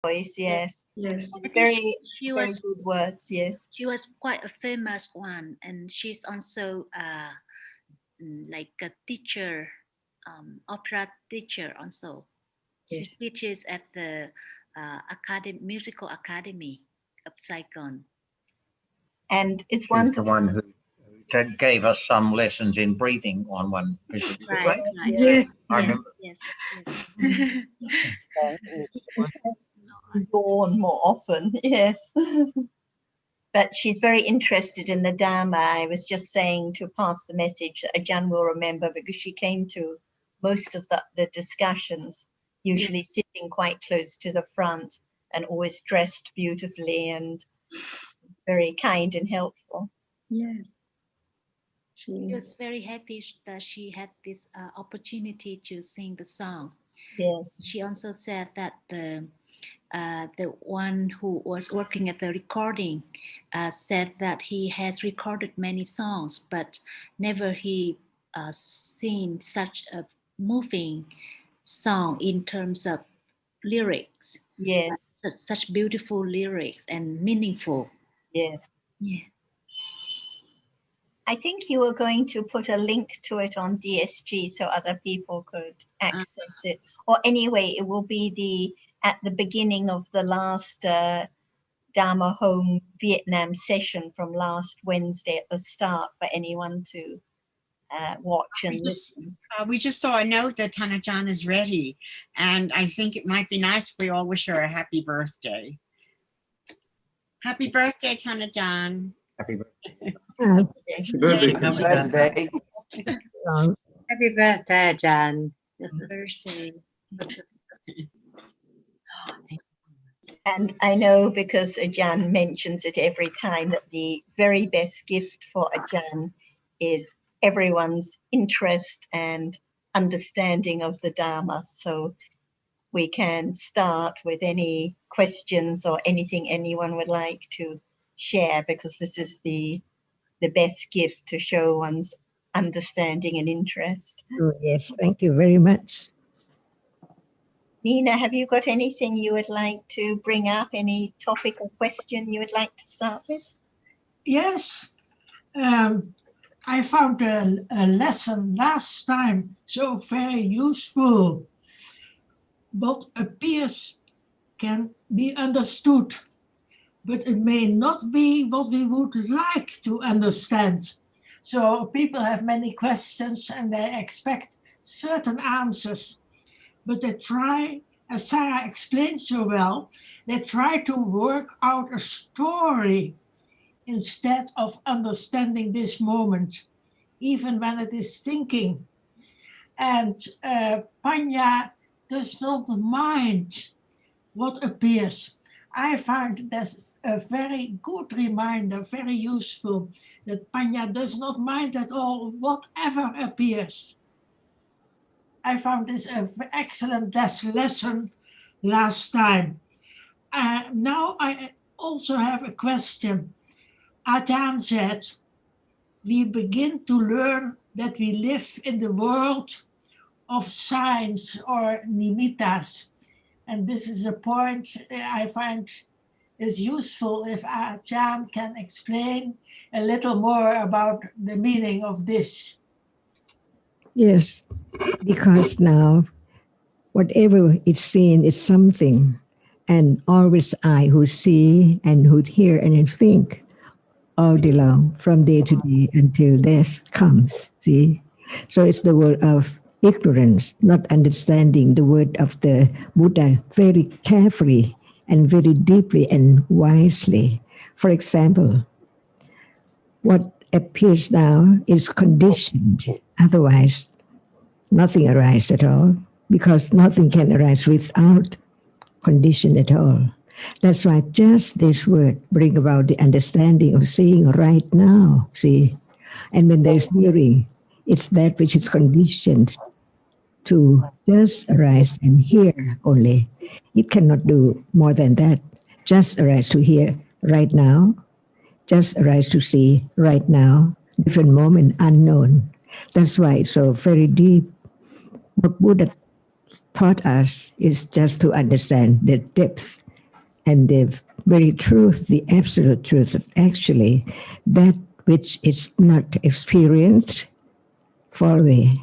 voice, yes. Yes. Very, She very was good words, yes. she was quite a famous one, and she's also like a teacher, opera teacher also. She Yes. teaches at the musical academy of Saigon. And it's She's wonderful. the one who gave us some lessons in breathing on one visit. Right. Yes. I remember. Yes. She's born more often, yes. But she's very interested in the Dharma. I was just saying to pass the message that Ajarn will remember, because she came to most of the discussions, usually sitting quite close to the front and always dressed beautifully and very kind and helpful. Yes. She was very happy that she had this opportunity to sing the song. Yes. She also said that the one who was working at the recording said that he has recorded many songs, but never he seen such a moving song in terms of lyrics. Yes. Such beautiful lyrics and meaningful. Yes. Yeah. I think you were going to put a link to it on DSG so other people could access it. Or anyway, it will be at the beginning of the last Dharma Home Vietnam session from last Wednesday at the start for anyone to watch and listen. We just saw a note that Tanajan is ready, and I think it might be nice if we all wish her a happy birthday. Happy birthday, Tanajan. Happy birthday. Happy birthday. Happy birthday. Happy birthday, Ajarn. Birthday. And I know, because Ajarn mentions it every time, that the very best gift for Ajarn is everyone's interest and understanding of the Dharma. So we can start with any questions or anything anyone would like to share, because this is the best gift to show one's understanding and interest. Oh, yes, thank you very much. Nina, have you got anything you would like to bring up? Any topic or question you would like to start with? Yes. I found a lesson last time so very useful. What appears can be understood, but it may not be what we would like to understand. So people have many questions and they expect certain answers, but they try, as Sarah explained so well, they try to work out a story instead of understanding this moment, even when it is thinking. And Panya does not mind what appears. I find that a very good reminder, very useful, that Panya does not mind at all whatever appears. I found this an excellent lesson last time. Now I also have a question. Ajarn said, we begin to learn that we live in the world of signs or nimittas. And this is a point I find is useful if Ajarn can explain a little more about the meaning of this. Yes, because now whatever is seen is something, and always I who see and who hear and who think all day long, from day to day until death comes, see? So it's the word of ignorance, not understanding the word of the Buddha very carefully and very deeply and wisely. For example, what appears now is conditioned, otherwise nothing arises at all, because nothing can arise without condition at all. That's why just this word bring about the understanding of seeing right now, see? And when there's hearing, it's that which is conditioned to just arise and hear only. It cannot do more than that. Just arise to hear right now, just arise to see right now, different moment, unknown. That's why it's so very deep. What Buddha taught us is just to understand the depth And the very truth, the absolute truth of actually that which is not experienced fall away.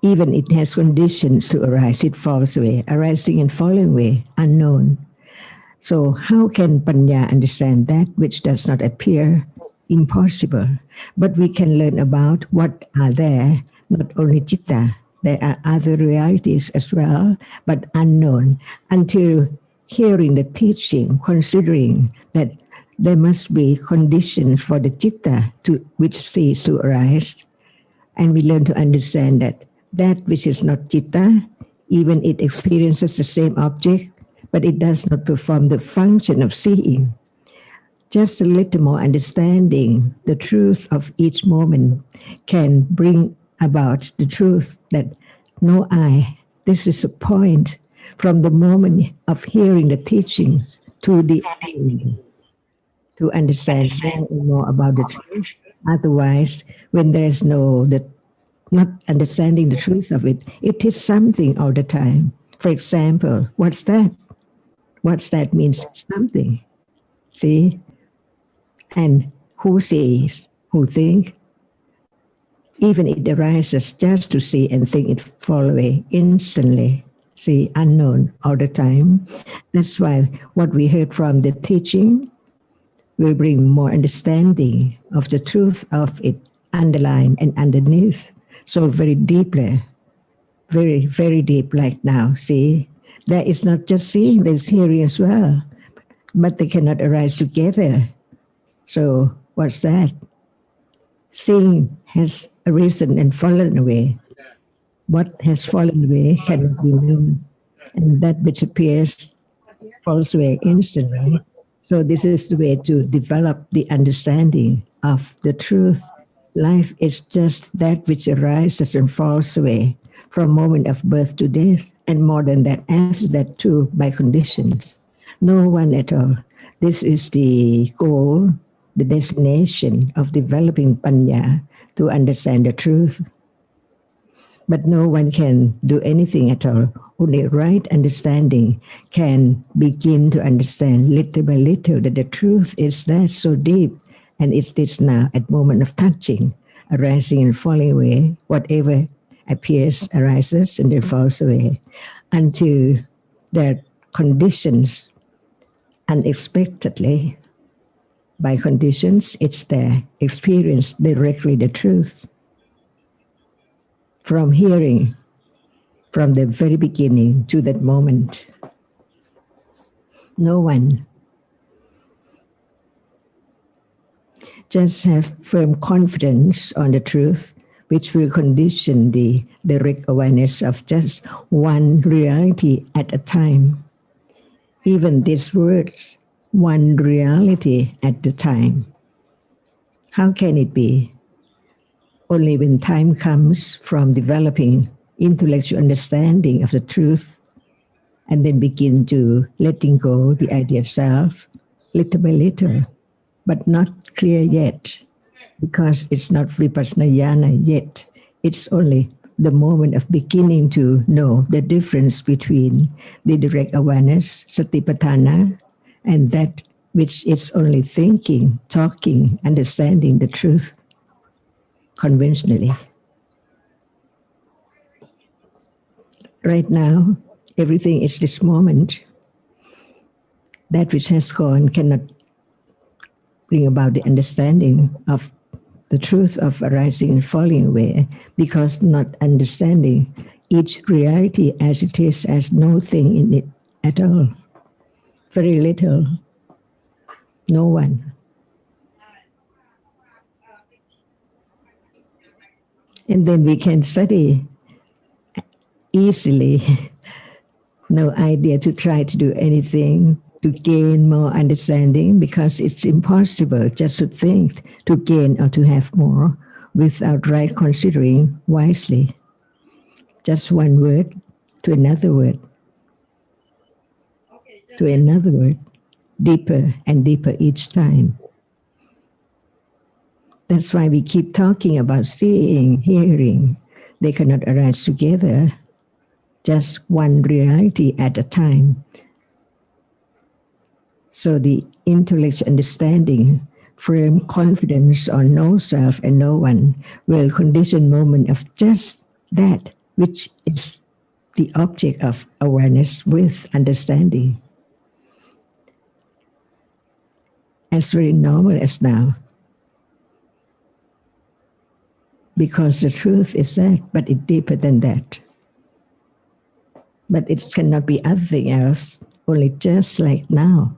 Even it has conditions to arise, it falls away. Arising and falling away, unknown. So how can Panya understand that which does not appear? Impossible. But we can learn about what are there, not only Chitta, there are other realities as well, but unknown. Until hearing the teaching, considering that there must be conditions for the Chitta to which cease to arise, and we learn to understand that that which is not Chitta, even it experiences the same object, but it does not perform the function of seeing. Just a little more understanding the truth of each moment can bring about the truth that no I, this is a point from the moment of hearing the teachings to the end, to understand more and more about the truth. Otherwise, when there's not understanding the truth of it, it is something all the time. For example, what's that? What's that means something. See? And who sees, who think, even it arises just to see and think, it fall away instantly. See, unknown all the time. That's why what we heard from the teaching will bring more understanding of the truth of it, underlying and underneath. So very deeply, very, very deep like now. See, there is not just seeing, there's hearing as well, but they cannot arise together. So what's that? Seeing has arisen and fallen away. What has fallen away cannot be known, and that which appears falls away instantly. So this is the way to develop the understanding of the truth. Life is just that which arises and falls away from moment of birth to death, and more than that, after that too, by conditions. No one at all. This is the goal, the destination of developing Panya, to understand the truth. But no one can do anything at all. Only right understanding can begin to understand little by little that the truth is there so deep, and it is now at moment of touching, arising and falling away. Whatever appears arises and then falls away, until there are conditions unexpectedly. By conditions, it's there. Experience directly the truth. From hearing, from the very beginning to that moment, no one. Just have firm confidence on the truth, which will condition the direct awareness of just one reality at a time. Even these words, one reality at a time. How can it be? Only when time comes from developing intellectual understanding of the truth, and then begin to letting go the idea of self, little by little, but not clear yet, because it's not vipassana jnana yet. It's only the moment of beginning to know the difference between the direct awareness, satipatthana, and that which is only thinking, talking, understanding the truth conventionally. Right now, everything is this moment. That which has gone cannot bring about the understanding of the truth of arising and falling away, because not understanding each reality as it is, as no thing in it at all. Very little. No one. And then we can study easily. No idea to try to do anything to gain more understanding, because it's impossible just to think to gain or to have more without right considering wisely. Just one word to another word, to another word, deeper and deeper each time. That's why we keep talking about seeing, hearing. They cannot arise together, just one reality at a time. So the intellect understanding, firm confidence on no self and no one will condition moment of just that which is the object of awareness with understanding. As very normal as now. Because the truth is that, but it's deeper than that. But it cannot be other thing else, only just like now.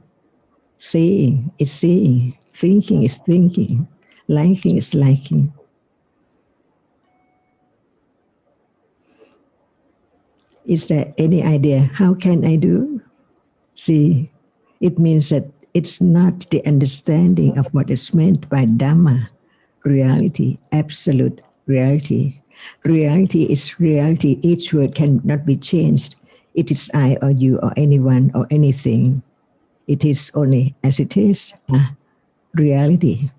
Seeing is seeing, thinking is thinking, liking is liking. Is there any idea? How can I do? See, it means that it's not the understanding of what is meant by Dhamma, reality, absolute reality. Reality is reality. Each word cannot be changed. It is I or you or anyone or anything. It is only as it is, reality.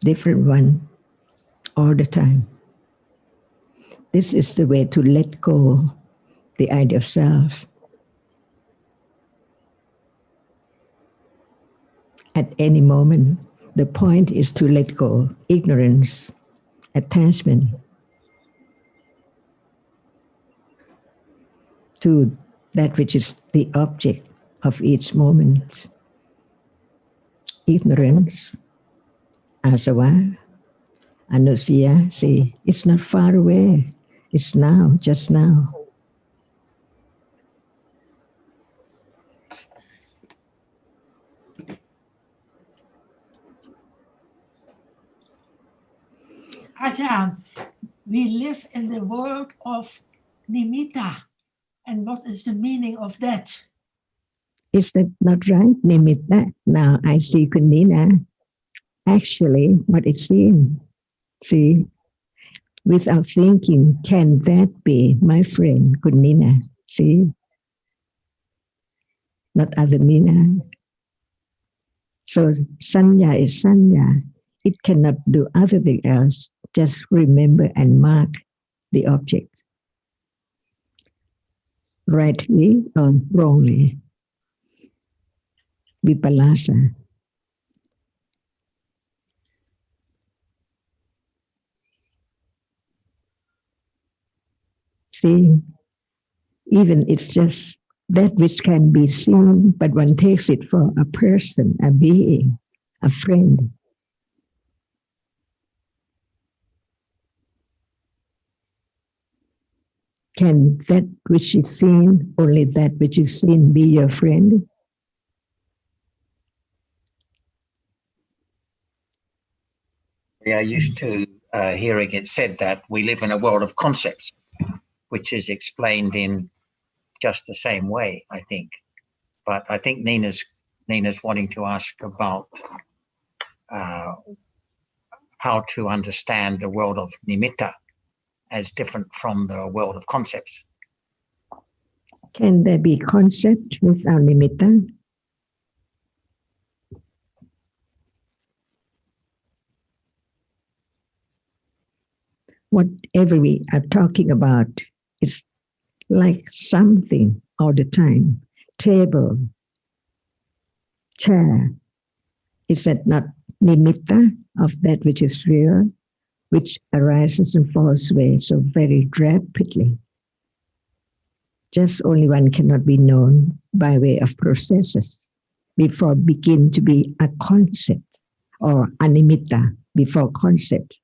Different one all the time. This is the way to let go the idea of self. At any moment, the point is to let go ignorance, attachment to that which is the object of each moment. Ignorance, asava, anusaya, see, it's not far away. It's now, just now. Ajarn, we live in the world of nimitta. And what is the meaning of that? Is that not right, nimitta? Now I see Kunina. Actually, what it's seeing. See, without thinking, can that be my friend Kunina? See, not other Nina. So sanya is sanya. It cannot do other thing else. Just remember and mark the object. Rightly or wrongly. Vipallasa. See, even it's just that which can be seen, but one takes it for a person, a being, a friend. Can that which is seen, only that which is seen, be your friend? We are used to hearing it said that we live in a world of concepts, which is explained in just the same way, I think. But I think Nina's wanting to ask about how to understand the world of nimitta as different from the world of concepts. Can there be concept without nimitta? Whatever we are talking about is like something all the time. Table, chair. Is that not nimitta of that which is real, which arises and falls away so very rapidly? Just only one cannot be known by way of processes before begin to be a concept or animitta before concept.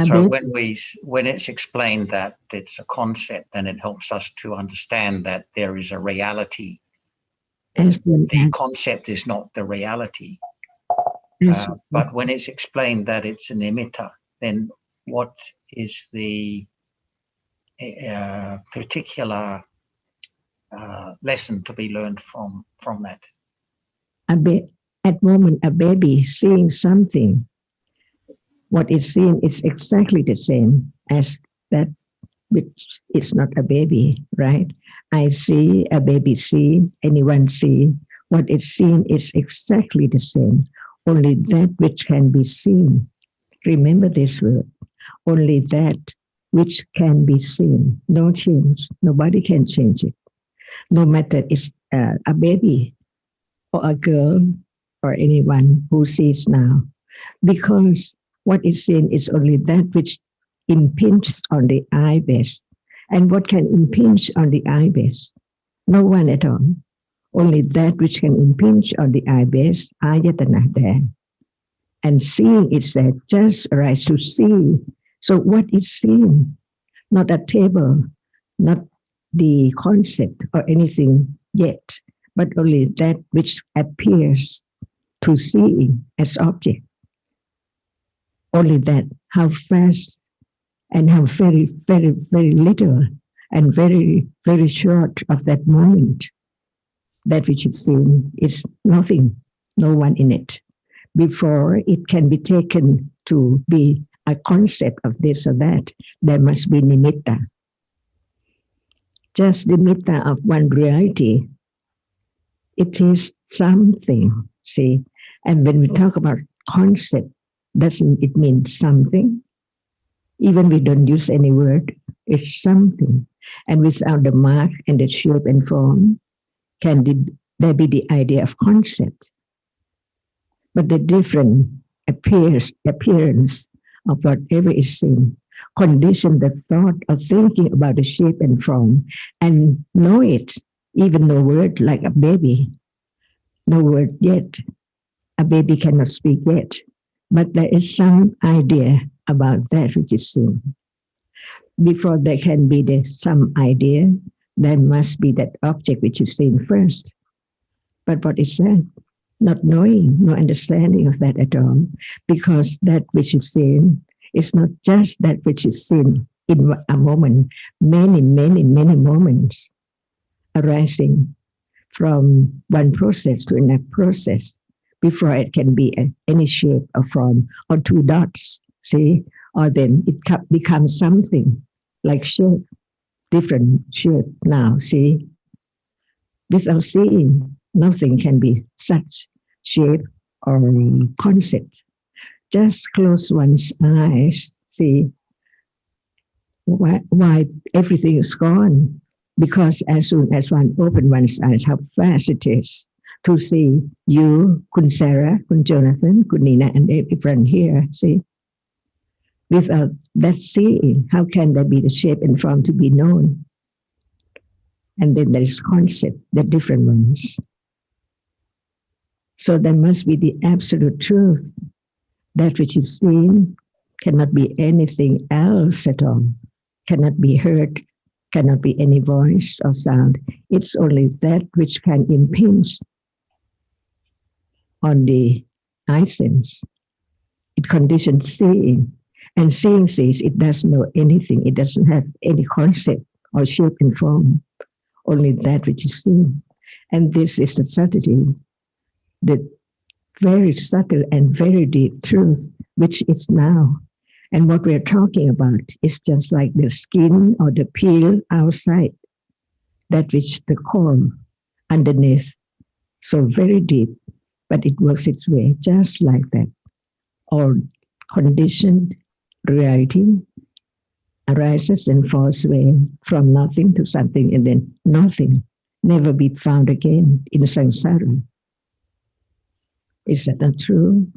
So when it's explained that it's a concept, then it helps us to understand that there is a reality. The concept is not the reality. But when it's explained that it's a nimitta, then what is the particular lesson to be learned from that? At moment, a baby seeing something, what is seen is exactly the same as that which is not a baby, right? I see, a baby see, anyone see. What is seen is exactly the same. Only that which can be seen. Remember this word. Only that which can be seen. No change. Nobody can change it. no matter it's a baby or a girl or anyone who sees now, because what is seen is only that which impinges on the eye base. And what can impinge on the eye base? No one at all. Only that which can impinge on the eye base, ayatana there. And seeing is there, just arise to see. So what is seen? Not a table, not the concept or anything yet, but only that which appears to seeing as object. Only that, how fast and how very, very, very little and very, very short of that moment. That which is seen is nothing, no one in it. Before it can be taken to be a concept of this or that, there must be nimitta. Just nimitta of one reality. It is something, see? And when we talk about concept, doesn't it mean something? Even we don't use any word, it's something. And without the mark and the shape and form, can there be the idea of concept? But the different appearance of whatever is seen condition the thought of thinking about the shape and form and know it, even no word like a baby. No word yet. A baby cannot speak yet. But there is some idea about that which is seen. Before there can be some idea, there must be that object which is seen first. But what is that? Not knowing, no understanding of that at all, because that which is seen is not just that which is seen in a moment, many, many, many moments arising from one process to another process before it can be any shape or form or two dots, see? Or then it becomes something like shape, different shape now, see? Without seeing, nothing can be such shape or concept. Just close one's eyes, see why everything is gone. Because as soon as one opens one's eyes, how fast it is to see you, Kun Sarah, Kun Jonathan, Kun Nina, and everyone here, see? Without that seeing, how can there be the shape and form to be known? And then there is concept, the different ones. So there must be the absolute truth. That which is seen cannot be anything else at all, cannot be heard, cannot be any voice or sound. It's only that which can impinge on the eye sense. It conditions seeing. And seeing says it doesn't know anything. It doesn't have any concept or shape and form. Only that which is seen. And this is the subtlety, the very subtle and very deep truth, which is now. And what we're talking about is just like the skin or the peel outside, that which the core underneath, so very deep, but it works its way just like that. Or conditioned reality arises and falls away from nothing to something, and then nothing, never be found again in samsara. Is that not true?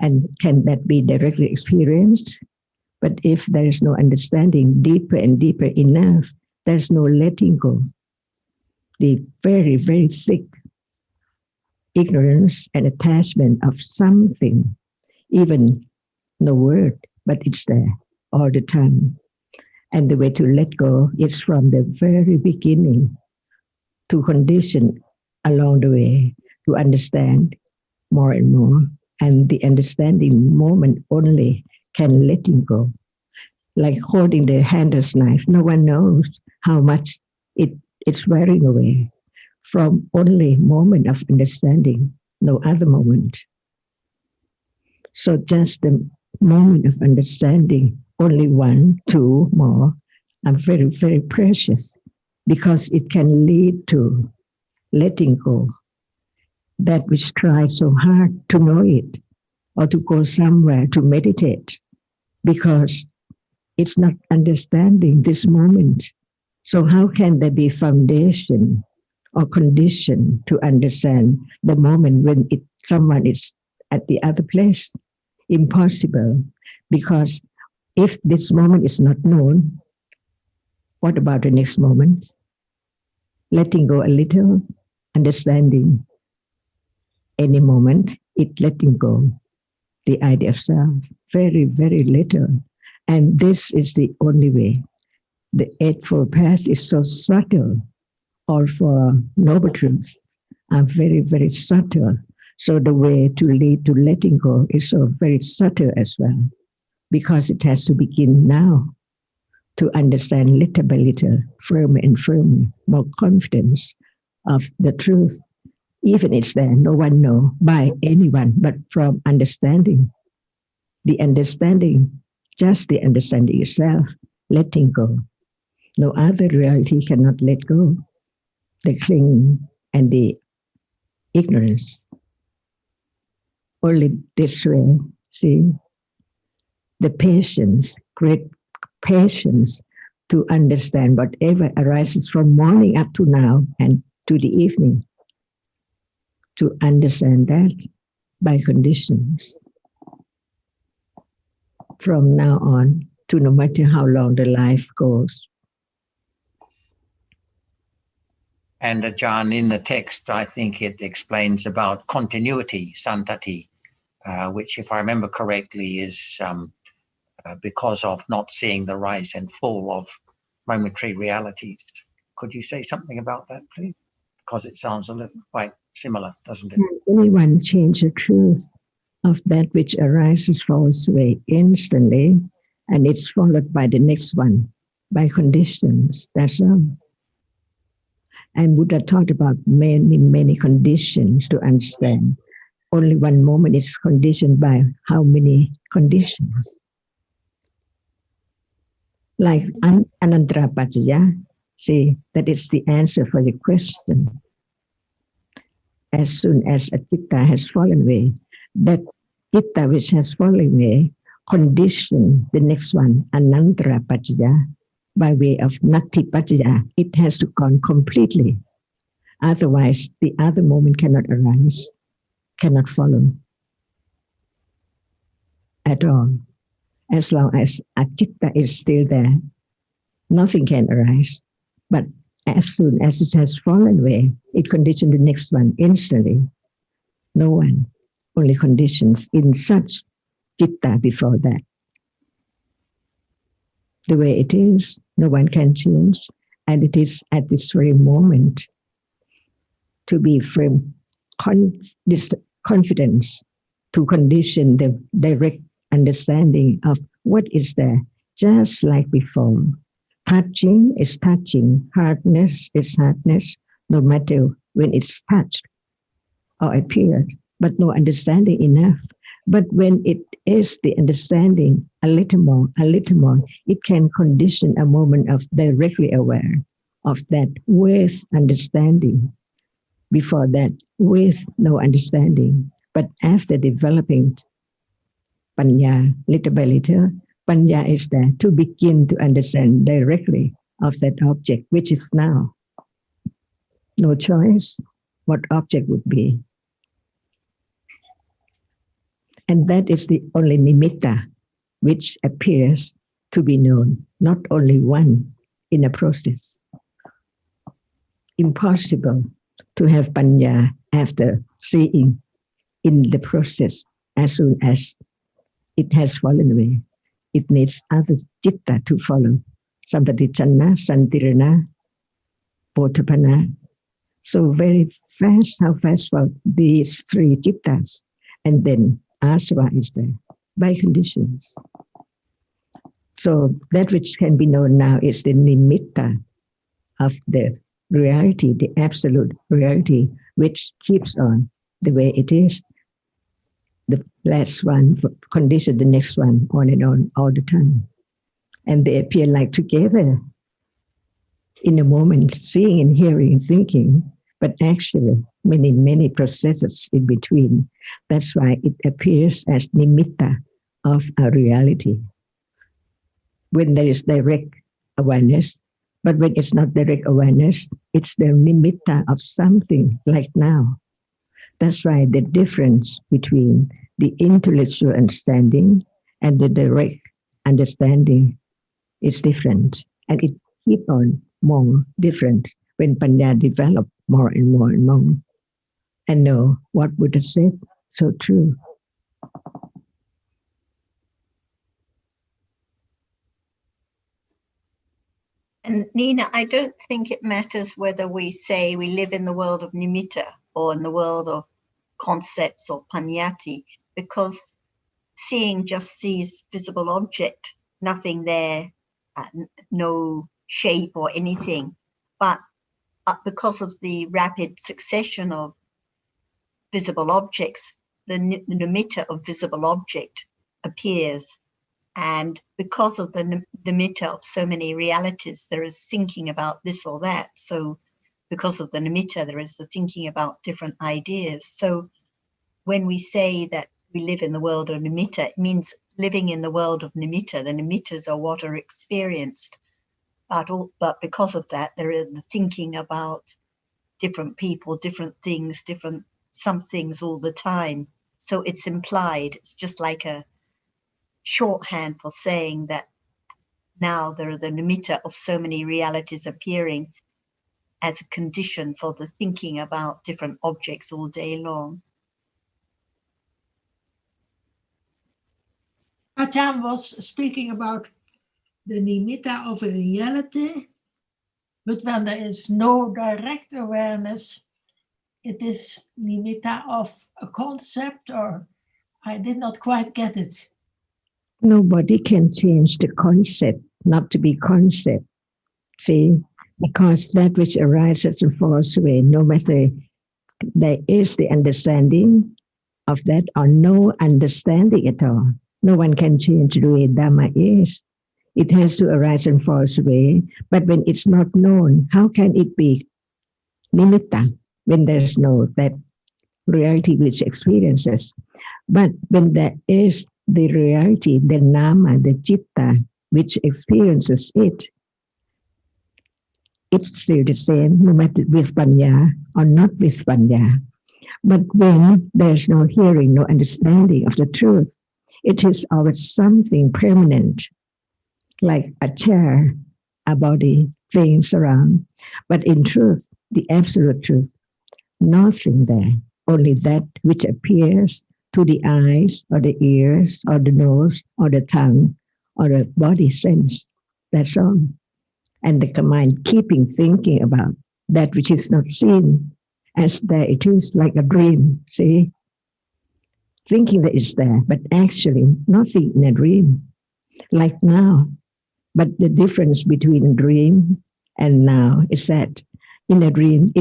And can that be directly experienced? But if there is no understanding deeper and deeper enough, there's no letting go. The very, very thick ignorance and attachment of something, even no word, but it's there all the time. And the way to let go is from the very beginning to condition along the way to understand more and more. And the understanding moment only can letting go. Like holding the handler's knife, no one knows how much it's wearing away from only moment of understanding, no other moment. So just the moment of understanding, only one, two more, are very, very precious because it can lead to letting go. That which tries so hard to know it or to go somewhere to meditate because it's not understanding this moment. So how can there be foundation or condition to understand the moment when someone is at the other place? Impossible, because if this moment is not known, what about the next moment? Letting go a little, understanding any moment, it letting go the idea of self, very, very little. And this is the only way. The Eightfold Path is so subtle. All for Noble Truths are very, very subtle. So the way to lead to letting go is so very subtle as well, because it has to begin now to understand little by little, firmer and firmer, more confidence of the truth. Even it's there, no one know by anyone, but from understanding. The understanding, just the understanding itself, letting go. No other reality cannot let go. The clinging and the ignorance. Only this way, see, the patience, great patience to understand whatever arises from morning up to now and to the evening, to understand that by conditions. From now on to no matter how long the life goes. And Ajarn, in the text, I think it explains about continuity, santati, which, if I remember correctly, is because of not seeing the rise and fall of momentary realities. Could you say something about that, please? Because it sounds a little quite similar, doesn't it? Can anyone change the truth of that which arises, falls away instantly, and it's followed by the next one, by conditions, that's all. And Buddha talked about many, many conditions to understand. Only one moment is conditioned by how many conditions? Like Anantara-Paccaya, see, that is the answer for the question. As soon as a citta has fallen away, that citta which has fallen away condition the next one, Anantara-Paccaya, by way of Nati-Paccaya. It has to gone completely. Otherwise, the other moment cannot arise, cannot follow at all. As long as a citta is still there, nothing can arise. But as soon as it has fallen away, it conditions the next one instantly. No one, only conditions in such citta before that. The way it is, no one can change. And it is at this very moment to be firm this confidence to condition the direct understanding of what is there, just like before. Touching is touching, hardness is hardness, no matter when it's touched or appeared, but no understanding enough. But when it is the understanding a little more, it can condition a moment of directly aware of that with understanding. Before that, with no understanding. But after developing panya, little by little, panya is there to begin to understand directly of that object, which is now. No choice what object would be. And that is the only nimitta which appears to be known, not only one in a process. Impossible to have panya after seeing in the process as soon as it has fallen away. It needs other citta to follow. Sampatichana, Santirana, Potapana. So very fast, how fast for these three cittas. And then asava is there by conditions. So that which can be known now is the nimitta of the reality, the absolute reality, which keeps on the way it is. The last one condition, the next one, on and on all the time. And they appear like together in a moment, seeing and hearing and thinking, but actually many, many processes in between. That's why it appears as nimitta of a reality. When there is direct awareness, But when it's not direct awareness, it's the nimitta of something like now. That's why the difference between the intellectual understanding and the direct understanding is different. And it keeps on more different when Panya develop more and more and more. And know what Buddha said, so true. And Nina, I don't think it matters whether we say we live in the world of nimitta or in the world of concepts or panyati, because seeing just sees visible object, nothing there, no shape or anything. But because of the rapid succession of visible objects, the nimitta of visible object appears. And because of the nimitta of so many realities, there is thinking about this or that. So because of the nimitta, there is the thinking about different ideas. So when we say that we live in the world of nimitta, it means living in the world of nimitta. The nimittas are what are experienced. But because of that, there is the thinking about different people, different things, different somethings all the time. So it's implied. It's just like a shorthand for saying that now there are the nimitta of so many realities appearing as a condition for the thinking about different objects all day long. Ajarn was speaking about the nimitta of a reality, but when there is no direct awareness, it is nimitta of a concept, or I did not quite get it. Nobody can change the concept not to be concept. See, because that which arises and falls away, no matter there is the understanding of that or no understanding at all, no one can change the way Dhamma is. It has to arise and fall away. But when it's not known, how can it be nimitta when there's no that reality which experiences? But when there is the reality, the nama, the citta, which experiences it, it's still the same, no matter with panya or not with panya. But when there's no hearing, no understanding of the truth, it is always something permanent, like a chair, a body, things around. But in truth, the absolute truth, nothing there, only that which appears to the eyes or the ears or the nose or the tongue or the body sense. That's all. And the mind keeping thinking about that which is not seen, as there it is, like a dream, see? Thinking that it's there, but actually nothing in a dream, like now. But the difference between a dream and now is that in a dream,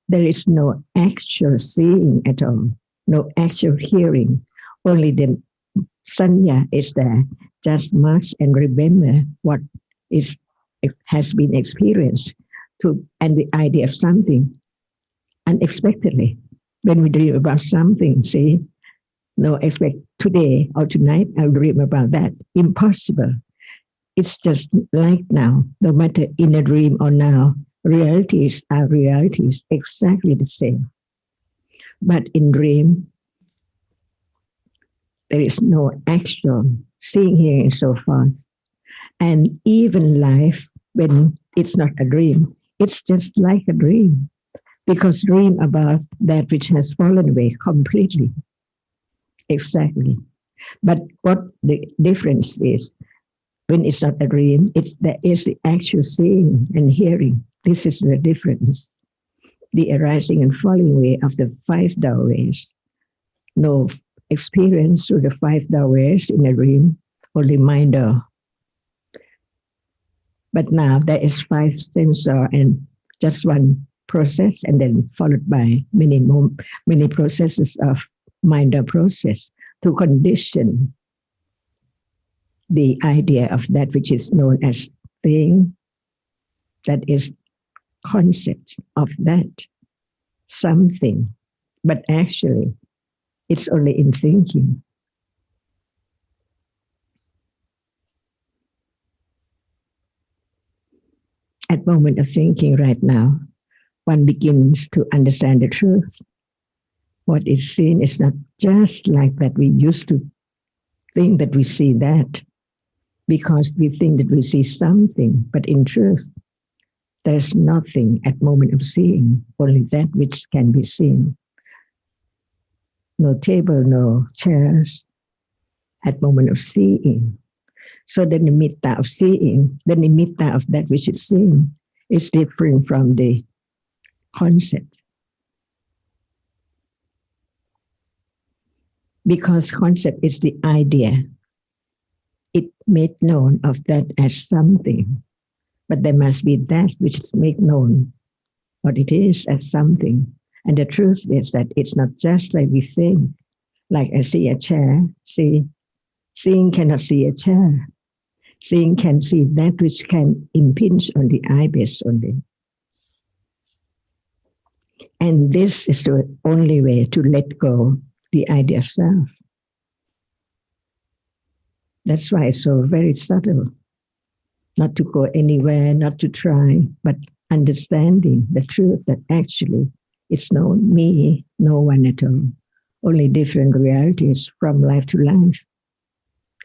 there is no actual seeing at all, no actual hearing, only the sanya is there, just mark and remember what has been experienced, and the idea of something unexpectedly. When we dream about something, see, no expect today or tonight I'll dream about that. Impossible. It's just like now, no matter in a dream or now, realities are realities exactly the same. But in dream, there is no actual seeing, hearing, and so forth. And even life, when it's not a dream, it's just like a dream. Because dream about that which has fallen away completely. Exactly. But what the difference is, when it's not a dream, there is the actual seeing and hearing. This is the difference. The arising and falling away of the 5 Tao ways. No experience through the 5 Tao ways in a dream, only mind. But now there is 5 sensor and just one process, and then followed by many processes of mind process to condition the idea of that which is known as thing, that is concepts of that something, but actually it's only in thinking. At that moment of thinking right now, one begins to understand the truth. What is seen is not just like that. We used to think that we see that because we think that we see something, but in truth, there's nothing at moment of seeing, only that which can be seen. No table, no chairs at moment of seeing. So the nimitta of seeing, the nimitta of that which is seen, is different from the concept. Because concept is the idea. It made known of that as something. But there must be that which is made known what it is as something. And the truth is that it's not just like we think. Like I see a chair, seeing cannot see a chair. Seeing can see that which can impinge on the eyebase only. And this is the only way to let go the idea of self. That's why it's so very subtle. Not to go anywhere, not to try, but understanding the truth that actually it's no me, no one at all. Only different realities from life to life.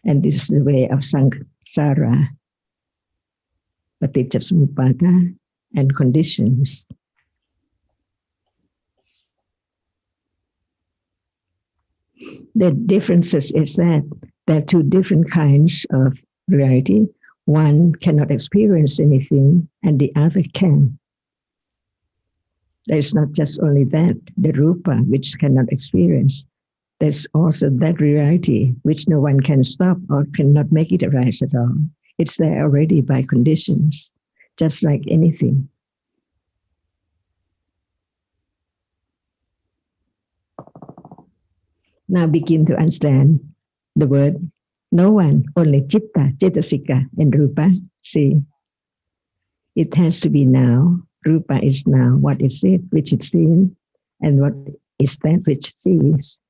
And this is the way of samsara, paticcasamuppada, and conditions. The differences is that there are two different kinds of reality. One cannot experience anything, and the other can. There's not just only that, the rupa, which cannot experience. There's also that reality, which no one can stop or cannot make it arise at all. It's there already by conditions, just like anything. Now begin to understand the word no one, only citta, cetasika, and rupa. See, it has to be now. Rupa is now. What is it which is seen, and what is that which sees?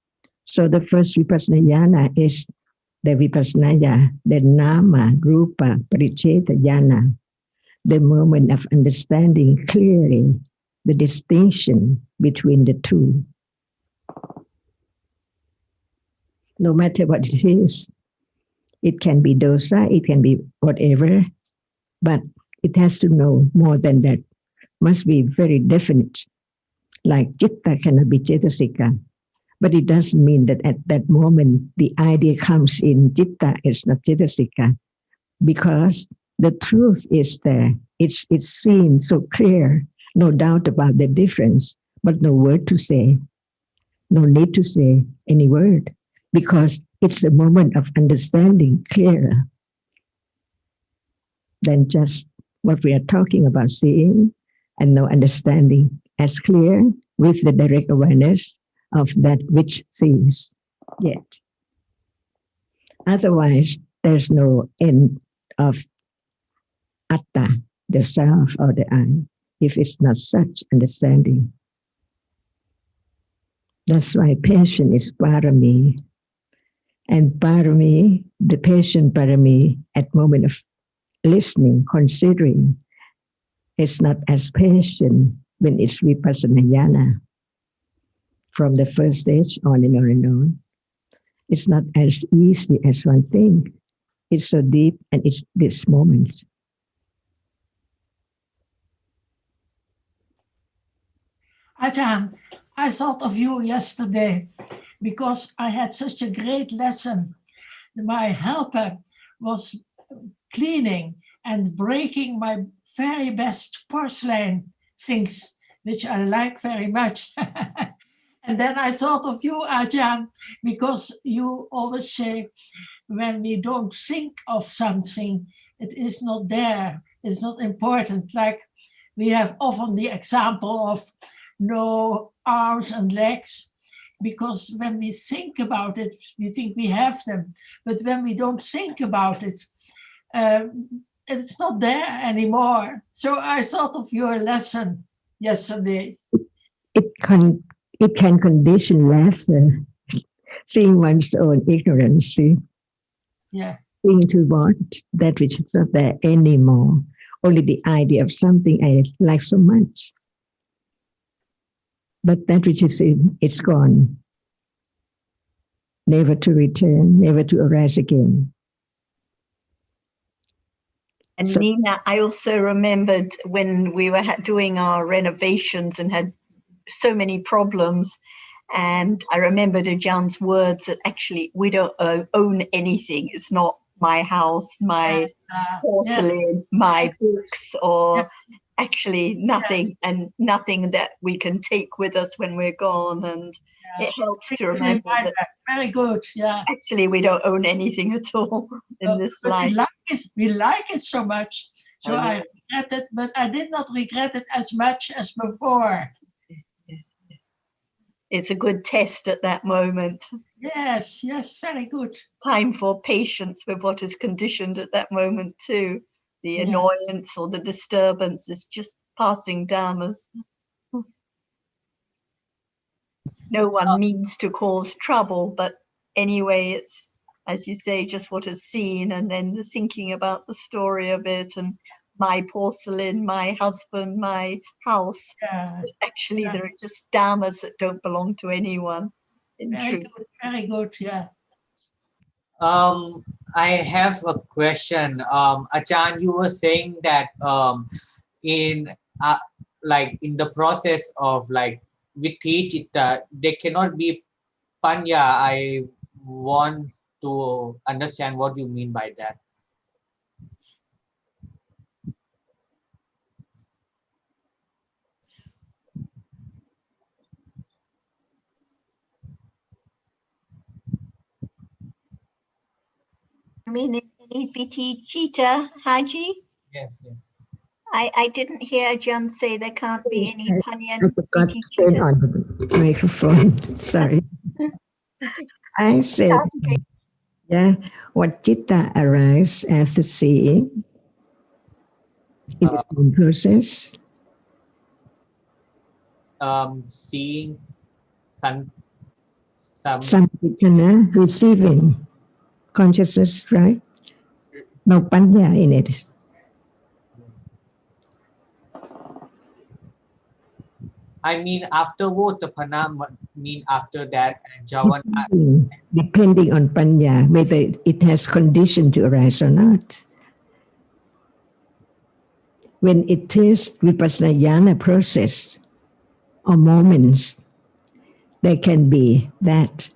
So the first vipassana jnana is the vipassana, the nama, rupa, pariccheta jnana, the moment of understanding clearly the distinction between the two. No matter what it is, it can be dosa, it can be whatever, but it has to know more than that. Must be very definite. Like citta cannot be cetasika, but it doesn't mean that at that moment the idea comes in citta, it's not cetasika, because the truth is there. It's seen so clear, no doubt about the difference, but no word to say, no need to say any word, because it's a moment of understanding clearer than just what we are talking about, seeing and no understanding as clear with the direct awareness of that which sees yet. Otherwise, there's no end of atta, the self or the I, if it's not such understanding. That's why patience is parami. And parami, the patient parami, at moment of listening, considering, it's not as patient when it's vipassana jnana. From the first stage on and on and on. It's not as easy as one thinks. It's so deep, and it's this moment. Ajarn, I thought of you yesterday because I had such a great lesson. My helper was cleaning and breaking my very best porcelain things, which I like very much. And then I thought of you, Ajarn, because you always say, when we don't think of something, it is not there, it's not important. Like we have often the example of no arms and legs, because when we think about it, we think we have them. But when we don't think about it, it's not there anymore. So I thought of your lesson yesterday. It can condition laughter, seeing one's own ignorance, see? Yeah. Being to want that which is not there anymore, only the idea of something I like so much. But that which is in, it's gone, never to return, never to arise again. And So- Nina, I also remembered when we were doing our renovations and had so many problems. And I remembered Ajarn's words that actually we don't own anything. It's not my house, my porcelain, my books, or actually nothing, and nothing that we can take with us when we're gone. And it helps to remember that Very good, yeah. actually we don't own anything at all in this But life. we like it so much. So I know. I regret it, but I did not regret it as much as before. It's a good test at that moment. Yes, very good. Time for patience with what is conditioned at that moment too. The Yeah. annoyance or the disturbance is just passing dharmas. No one means to cause trouble, but anyway, it's, as you say, just what is seen, and then the thinking about the story of it, and my porcelain, my husband, my house. Yeah, Actually, Yeah. there are just dharmas that don't belong to anyone. In truth. very good, yeah. I have a question. Ajarn, you were saying that in like in the process of like Vitti Chitta, there cannot be Panya. I want to understand what you mean by that. I mean, in Vitti Chitta, Haji? Yes, yes. I didn't hear John say there can't be any I Panyan forgot Vitti to turn Chittas. on the microphone. Sorry. I said, yeah, what chitta arises after seeing in the same process. Seeing some Sampajana, receiving consciousness, right? No panya in it. I mean afterward the Pana mean after that and Javana. Depending on panya, whether it has condition to arise or not. When it is vipassana process or moments, there can be that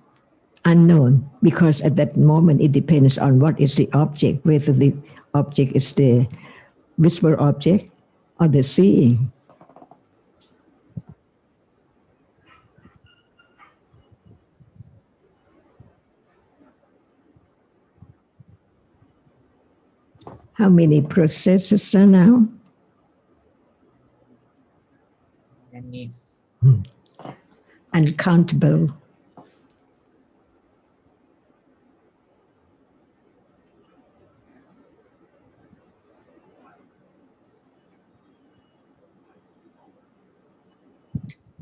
unknown, because at that moment it depends on what is the object, whether the object is the visible object or the seeing. How many processes are now? Uncountable.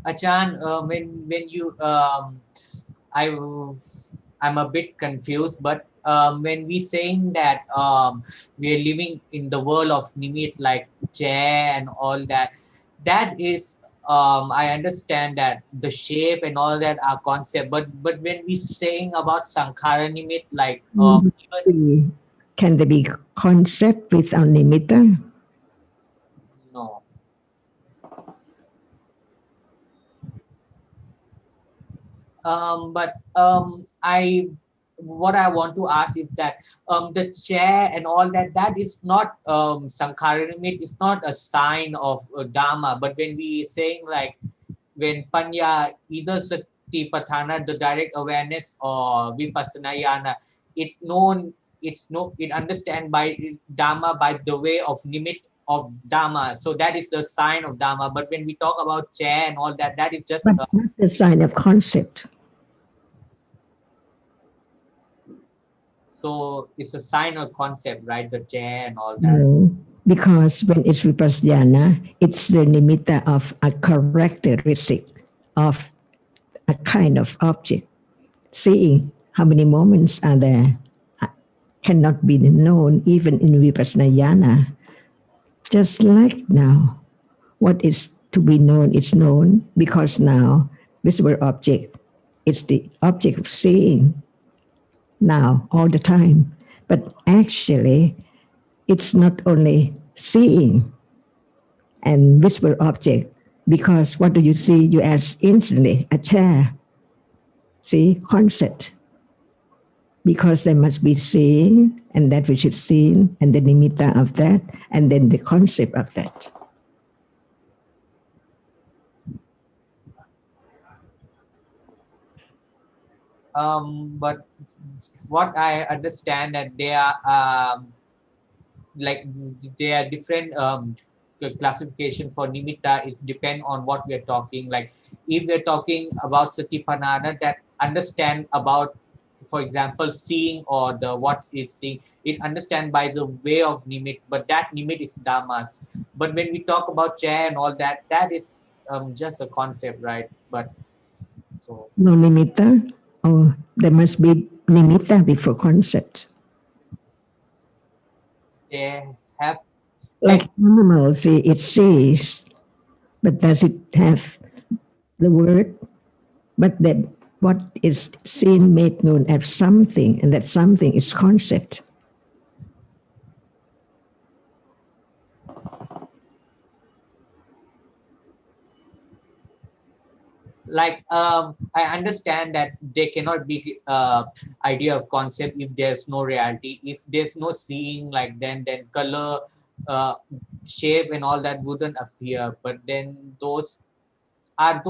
Ajarn, when you I'm a bit confused, but when we saying that we are living in the world of nimit like chair and all that, that is I understand that the shape and all that are concept, but when we saying about sankhara nimit like even, Can there be concept without nimitta? no. But what I want to ask is that the chair and all that, that is not sankhara nimit, it's not a sign of dharma. But when we saying like when panya, either satipatthana, the direct awareness, or vipassana yana, it understand by dharma by the way of nimit of dharma. So that is the sign of dharma. But when we talk about chair and all that, that is just But not the sign of concept. so it's a sign or concept, right? The chair and all that. No, because when it's vipassana, it's the nimitta of a characteristic of a kind of object. Seeing how many moments are there cannot be known even in vipassana. Just like now, what is to be known is known because now visible object is the object of seeing now all the time. But actually, it's not only seeing and visible object, because what do you see? You ask instantly a chair. See, concept. Because there must be seeing and that which is seen and the nimitta of that and then the concept of that. But what I understand that they are like there are different classification for nimitta. Is depend on what we are talking. Like if we're talking about Satipatthana, that understand about, for example, seeing or the what is seeing, it understand by the way of nimit, but that nimit is dhammas. But when we talk about chair and all that, that is just a concept, right? But so No nimitta, or there must be nimitta before concept. they have Like animals, see, it sees, but does it have the word? But that what is seen made known as something, and that something is concept. like I understand that there cannot be idea of concept if there's no reality. If there's no seeing, like then color, uh, shape and all that wouldn't appear. But then those are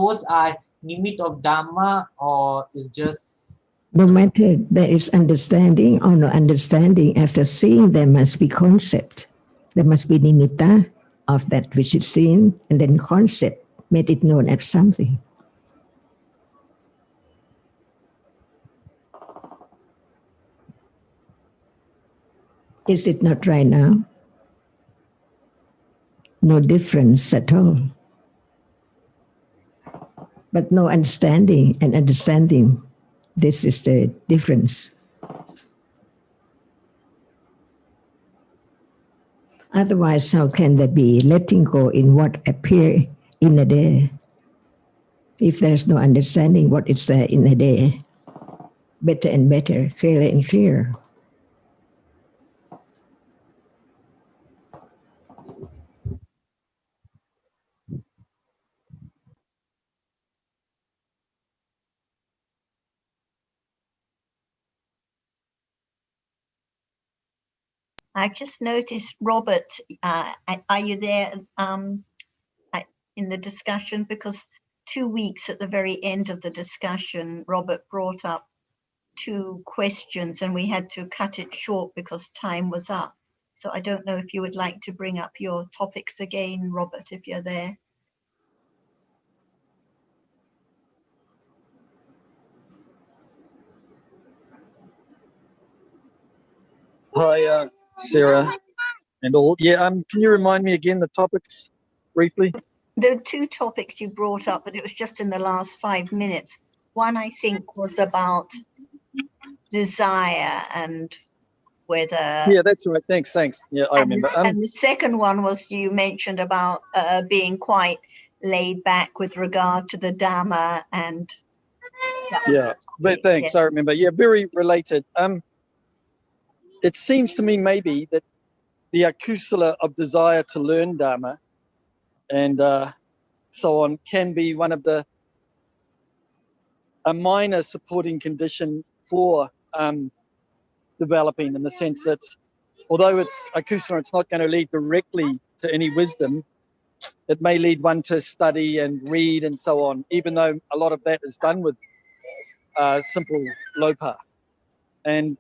nimit of dhamma, or is just No matter there is understanding or no understanding, after seeing there must be concept. There must be nimitta of that which is seen, and then concept made it known as something. Is it not right now? No difference at all. But no understanding, and understanding, this is the difference. Otherwise, how can there be letting go in what appear in a day? If there's no understanding what is there in a day, better and better, clearer and clearer. I just noticed, Robert, are you there in the discussion? Because 2 weeks at the very end of the discussion, Robert brought up 2 questions and we had to cut it short because time was up. So I don't know if you would like to bring up your topics again, Robert, if you're there. Hi, Sarah and all. Yeah, can you remind me again the topics briefly? There are 2 topics you brought up, but it was just in the last 5 minutes. One, I think, was about desire and whether... Yeah, that's right. Thanks. Yeah, I remember. And the second one was you mentioned about being quite laid back with regard to the Dhamma and... Yeah, but thanks. I remember. Yeah, very related. It seems to me maybe that the akusala of desire to learn Dharma and so on can be one of a minor supporting condition for developing, in the sense that although it's akusala, it's not going to lead directly to any wisdom. It may lead one to study and read and so on, even though a lot of that is done with simple lopa. And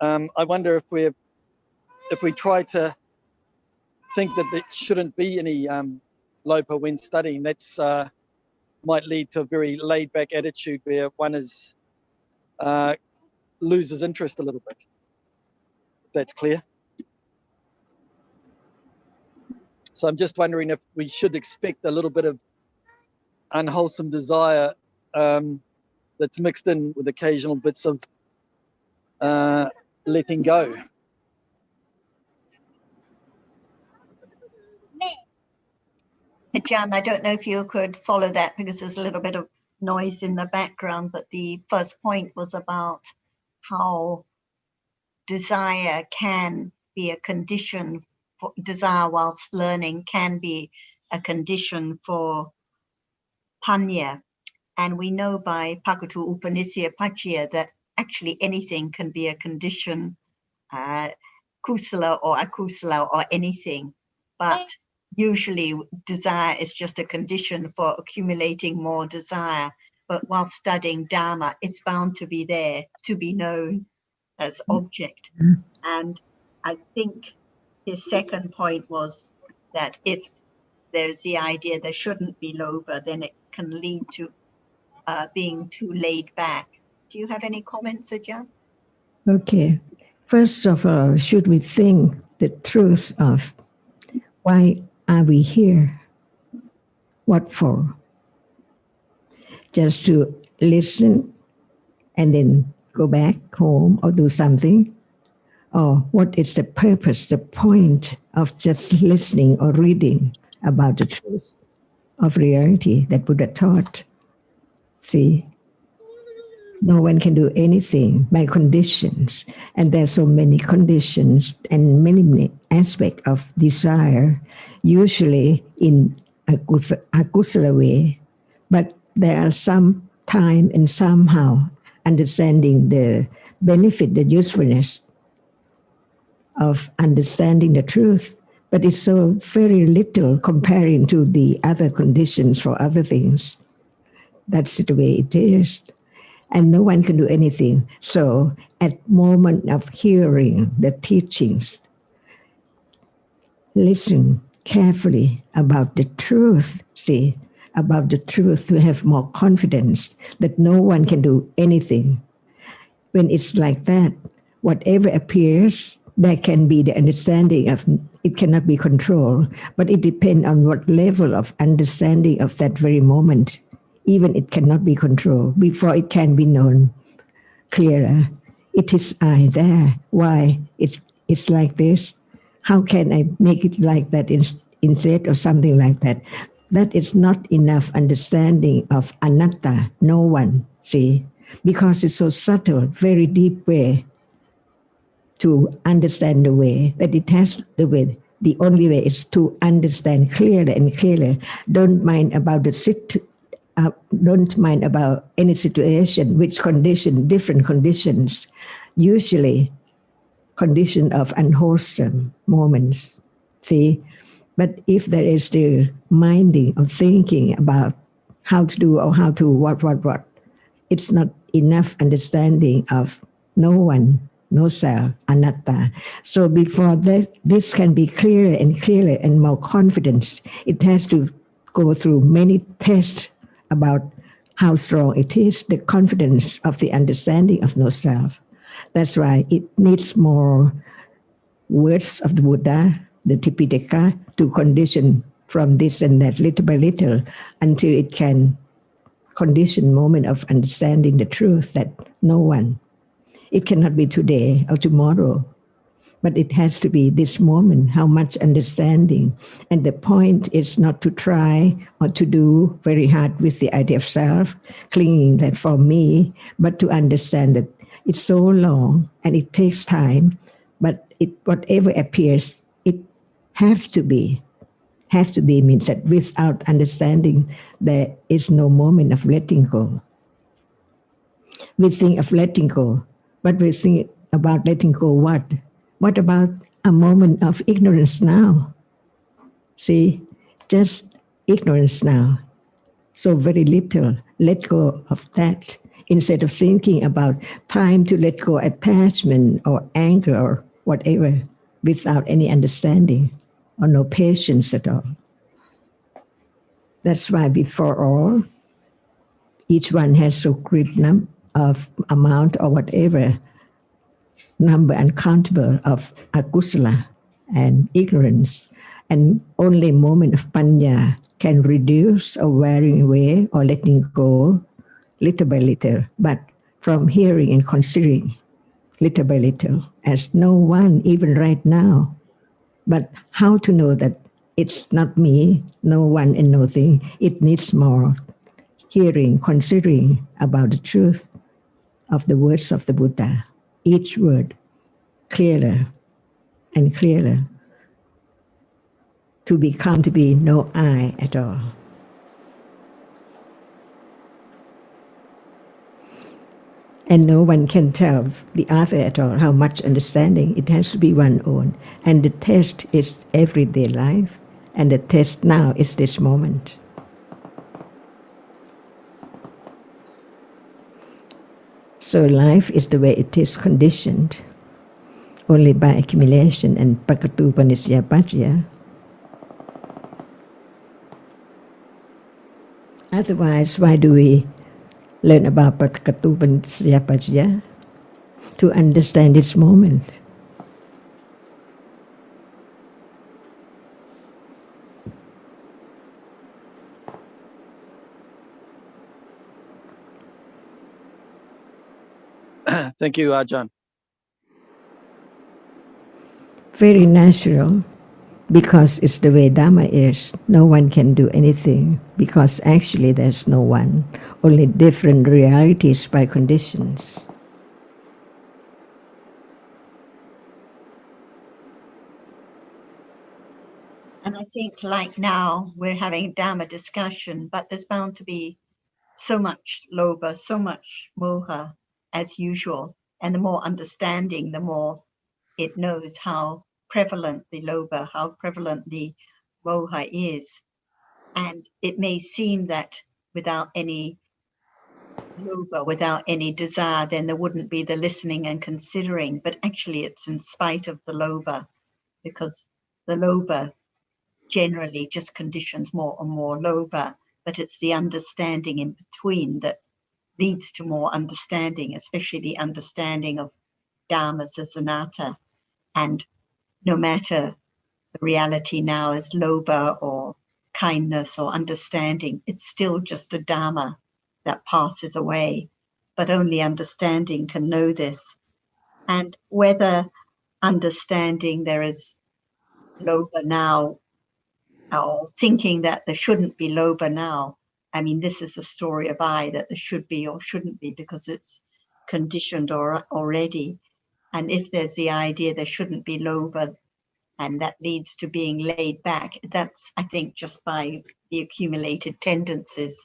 I wonder if we try to think that there shouldn't be any lopa when studying, that's might lead to a very laid-back attitude where one is loses interest a little bit. If that's clear. So I'm just wondering if we should expect a little bit of unwholesome desire that's mixed in with occasional bits of letting go. Jan, I don't know if you could follow that because there's a little bit of noise in the background, but the first point was about how desire can be a condition for desire whilst learning can be a condition for panya. And we know by Pakatu Upanisya Pachya that actually anything can be a condition, kusala or akusala or anything. But usually desire is just a condition for accumulating more desire. But while studying Dhamma, it's bound to be there, to be known as object. And I think his second point was that if there's the idea there shouldn't be lobha, then it can lead to being too laid back. Do you have any comments, Ajarn? Okay. First of all, should we think the truth of why are we here? What for? Just to listen and then go back home or do something? Or what is the purpose, the point of just listening or reading about the truth of reality that Buddha taught? See? No one can do anything by conditions. And there are so many conditions and many aspects of desire, usually in a kusala way. But there are some time and somehow understanding the benefit, the usefulness of understanding the truth. But it's so very little comparing to the other conditions for other things. That's the way it is. And no one can do anything. So at moment of hearing the teachings, listen carefully about the truth, see, about the truth to have more confidence that no one can do anything. When it's like that, whatever appears, there can be the understanding of it cannot be controlled, but it depends on what level of understanding of that very moment. Even it cannot be controlled before it can be known clearer. It is I there. Why? It's like this. How can I make it like that instead or something like that? That is not enough understanding of anatta, no one, see? Because it's so subtle, very deep way to understand the way that it has the way. The only way is to understand clearly and clearly. Don't mind about the don't mind about any situation, which condition, different conditions, usually condition of unwholesome moments, see? But if there is still minding or thinking about how to do or how to what, it's not enough understanding of no one, no self, anatta. So before this can be clearer and more confidence, it has to go through many tests about how strong it is, the confidence of the understanding of no self. That's why it needs more words of the Buddha, the Tipitaka, to condition from this and that little by little until it can condition moment of understanding the truth that no one. It cannot be today or tomorrow, but it has to be this moment, how much understanding. And the point is not to try or to do very hard with the idea of self, clinging that for me, but to understand that it's so long and it takes time, but whatever appears, it have to be. Have to be means that without understanding, there is no moment of letting go. We think of letting go, but we think about letting go what? What about a moment of ignorance now? See, just ignorance now. So very little, let go of that. Instead of thinking about time to let go attachment or anger or whatever without any understanding or no patience at all. That's why before all, each one has so great of amount or whatever number uncountable of akusala and ignorance, and only moment of panya can reduce or wearing away or letting go little by little, but from hearing and considering little by little, as no one even right now. But how to know that it's not me, no one and nothing. It needs more hearing, considering about the truth of the words of the Buddha. Each word clearer and clearer to become to be no I at all. And no one can tell the other at all how much understanding. It has to be one own. And the test is everyday life. And the test now is this moment. So life is the way it is conditioned, only by accumulation and pakatu panisya pachya. Otherwise, why do we learn about pakatu panisya pachya? To understand this moment. Thank you, Ajarn. Very natural, because it's the way Dhamma is. No one can do anything, because actually there's no one, only different realities by conditions. And I think like now we're having Dhamma discussion, but there's bound to be so much lobha, so much moha as usual. And the more understanding, the more it knows how prevalent the lobha, how prevalent the moha is. And it may seem that without any lobha, without any desire, then there wouldn't be the listening and considering, but actually it's in spite of the lobha, because the lobha generally just conditions more and more lobha, but it's the understanding in between that leads to more understanding, especially the understanding of dhammas as anatta. And no matter the reality now is lobha or kindness or understanding, it's still just a dhamma that passes away, but only understanding can know this. And whether understanding there is lobha now or thinking that there shouldn't be lobha now, I mean, this is the story of I, that there should be or shouldn't be because it's conditioned already. And if there's the idea there shouldn't be lobha, and that leads to being laid back, that's, I think, just by the accumulated tendencies.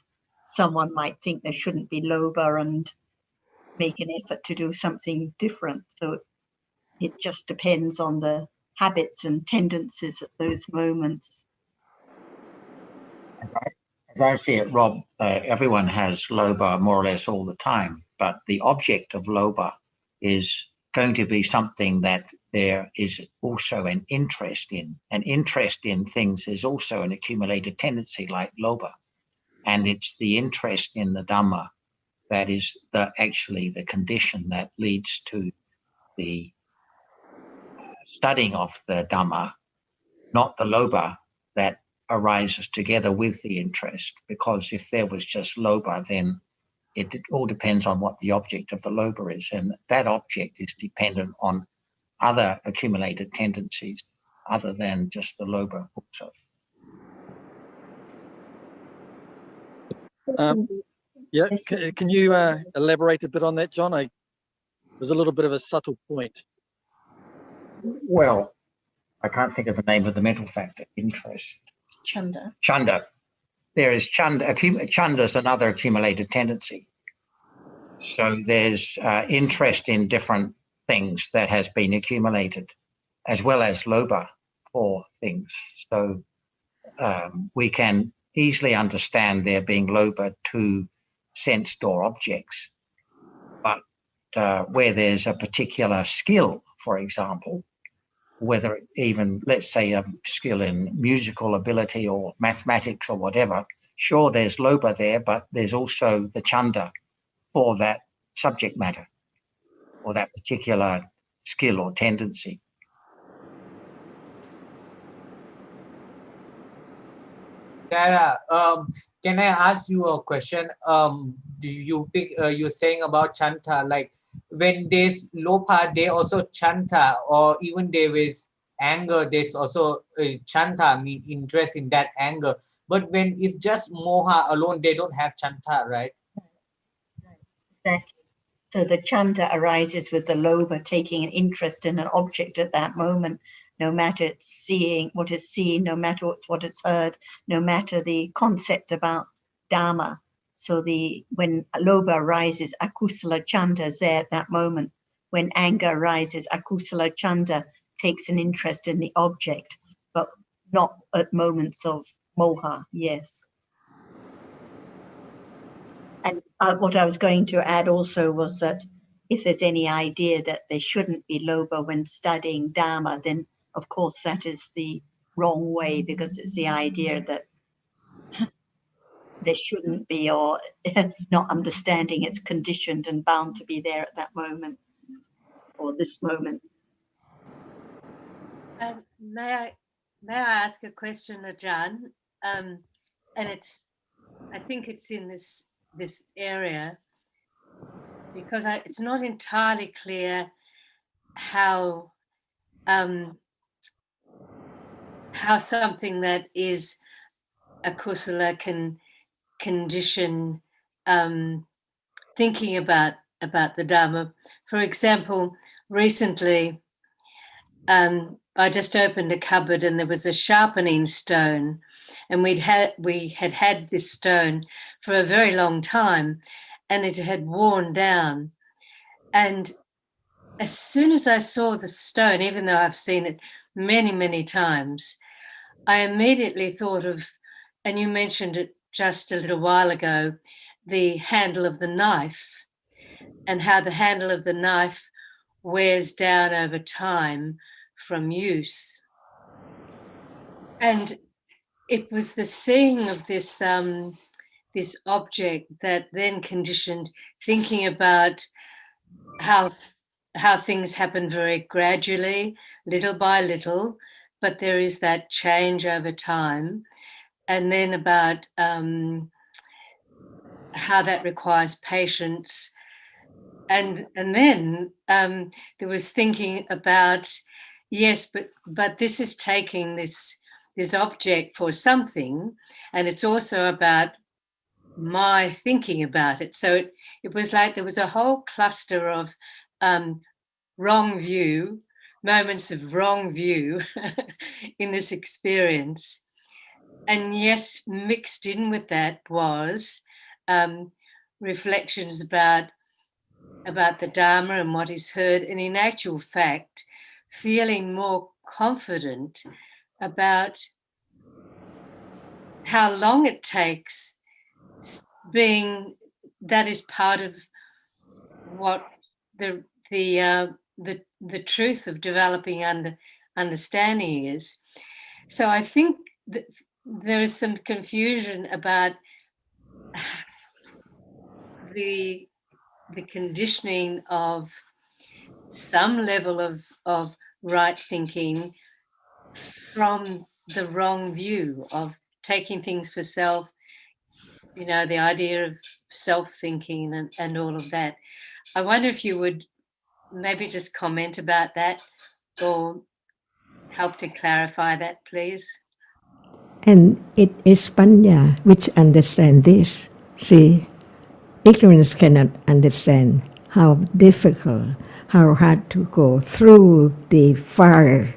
Someone might think there shouldn't be lobha and make an effort to do something different. So it just depends on the habits and tendencies at those moments. As I see it, Rob, everyone has lobha more or less all the time, but the object of lobha is going to be something that there is also an interest in. An interest in things is also an accumulated tendency like lobha. And it's the interest in the Dhamma that is actually the condition that leads to the studying of the Dhamma, not the lobha that arises together with the interest. Because if there was just lobha, then it all depends on what the object of the lobha is. And that object is dependent on other accumulated tendencies other than just the lobha also. Yeah, can you elaborate a bit on that, John? There's a little bit of a subtle point. Well, I can't think of the name of the mental factor. Interest. Chanda. Chanda. There is chanda. Chanda is another accumulated tendency. So there's interest in different things that has been accumulated, as well as lobha for things. So we can easily understand there being lobha to sensed or objects. But where there's a particular skill, for example, whether even, let's say, a skill in musical ability or mathematics or whatever, sure, there's lobha there, but there's also the chanda for that subject matter or that particular skill or tendency. Sarah, can I ask you a question? You're saying about chanta, like when there's lobha, they also chanta, or even there is anger, there's also chanta, mean interest in that anger. But when it's just moha alone, they don't have chanta, right? Exactly. So the chanta arises with the lobha taking an interest in an object at that moment, no matter it's seeing what is seen, no matter what is heard, no matter the concept about Dhamma. So when lobha arises, akusala chanda is there at that moment. When anger arises, akusala chanda takes an interest in the object, but not at moments of moha. Yes. And what I was going to add also was that if there's any idea that there shouldn't be lobha when studying Dhamma, then of course that is the wrong way, because it's the idea that there shouldn't be, or not understanding it's conditioned and bound to be there at that moment or this moment. May I ask a question, Ajarn? And I think it's in this area, because it's not entirely clear how something that is a kusala can condition thinking about the Dhamma. For example, recently I just opened a cupboard and there was a sharpening stone, and we had this stone for a very long time, and it had worn down. And as soon as I saw the stone, even though I've seen it many, many times, I immediately thought of, and you mentioned it just a little while ago, the handle of the knife, and how the handle of the knife wears down over time from use. And it was the seeing of this this object that then conditioned thinking about how things happen very gradually, little by little, but there is that change over time. And then about how that requires patience. And then there was thinking about, yes, but this is taking this object for something, and it's also about my thinking about it. So it was like there was a whole cluster of wrong view, moments of wrong view in this experience. And yes, mixed in with that was reflections about the Dharma and what is heard, and in actual fact, feeling more confident about how long it takes, being that is part of what the truth of developing understanding is. So I think that there is some confusion about the conditioning of some level of right thinking from the wrong view of taking things for self, the idea of self-thinking and all of that. I wonder if you would maybe just comment about that or help to clarify that, please. And it is panya which understand this. See, ignorance cannot understand how difficult, how hard to go through the fire,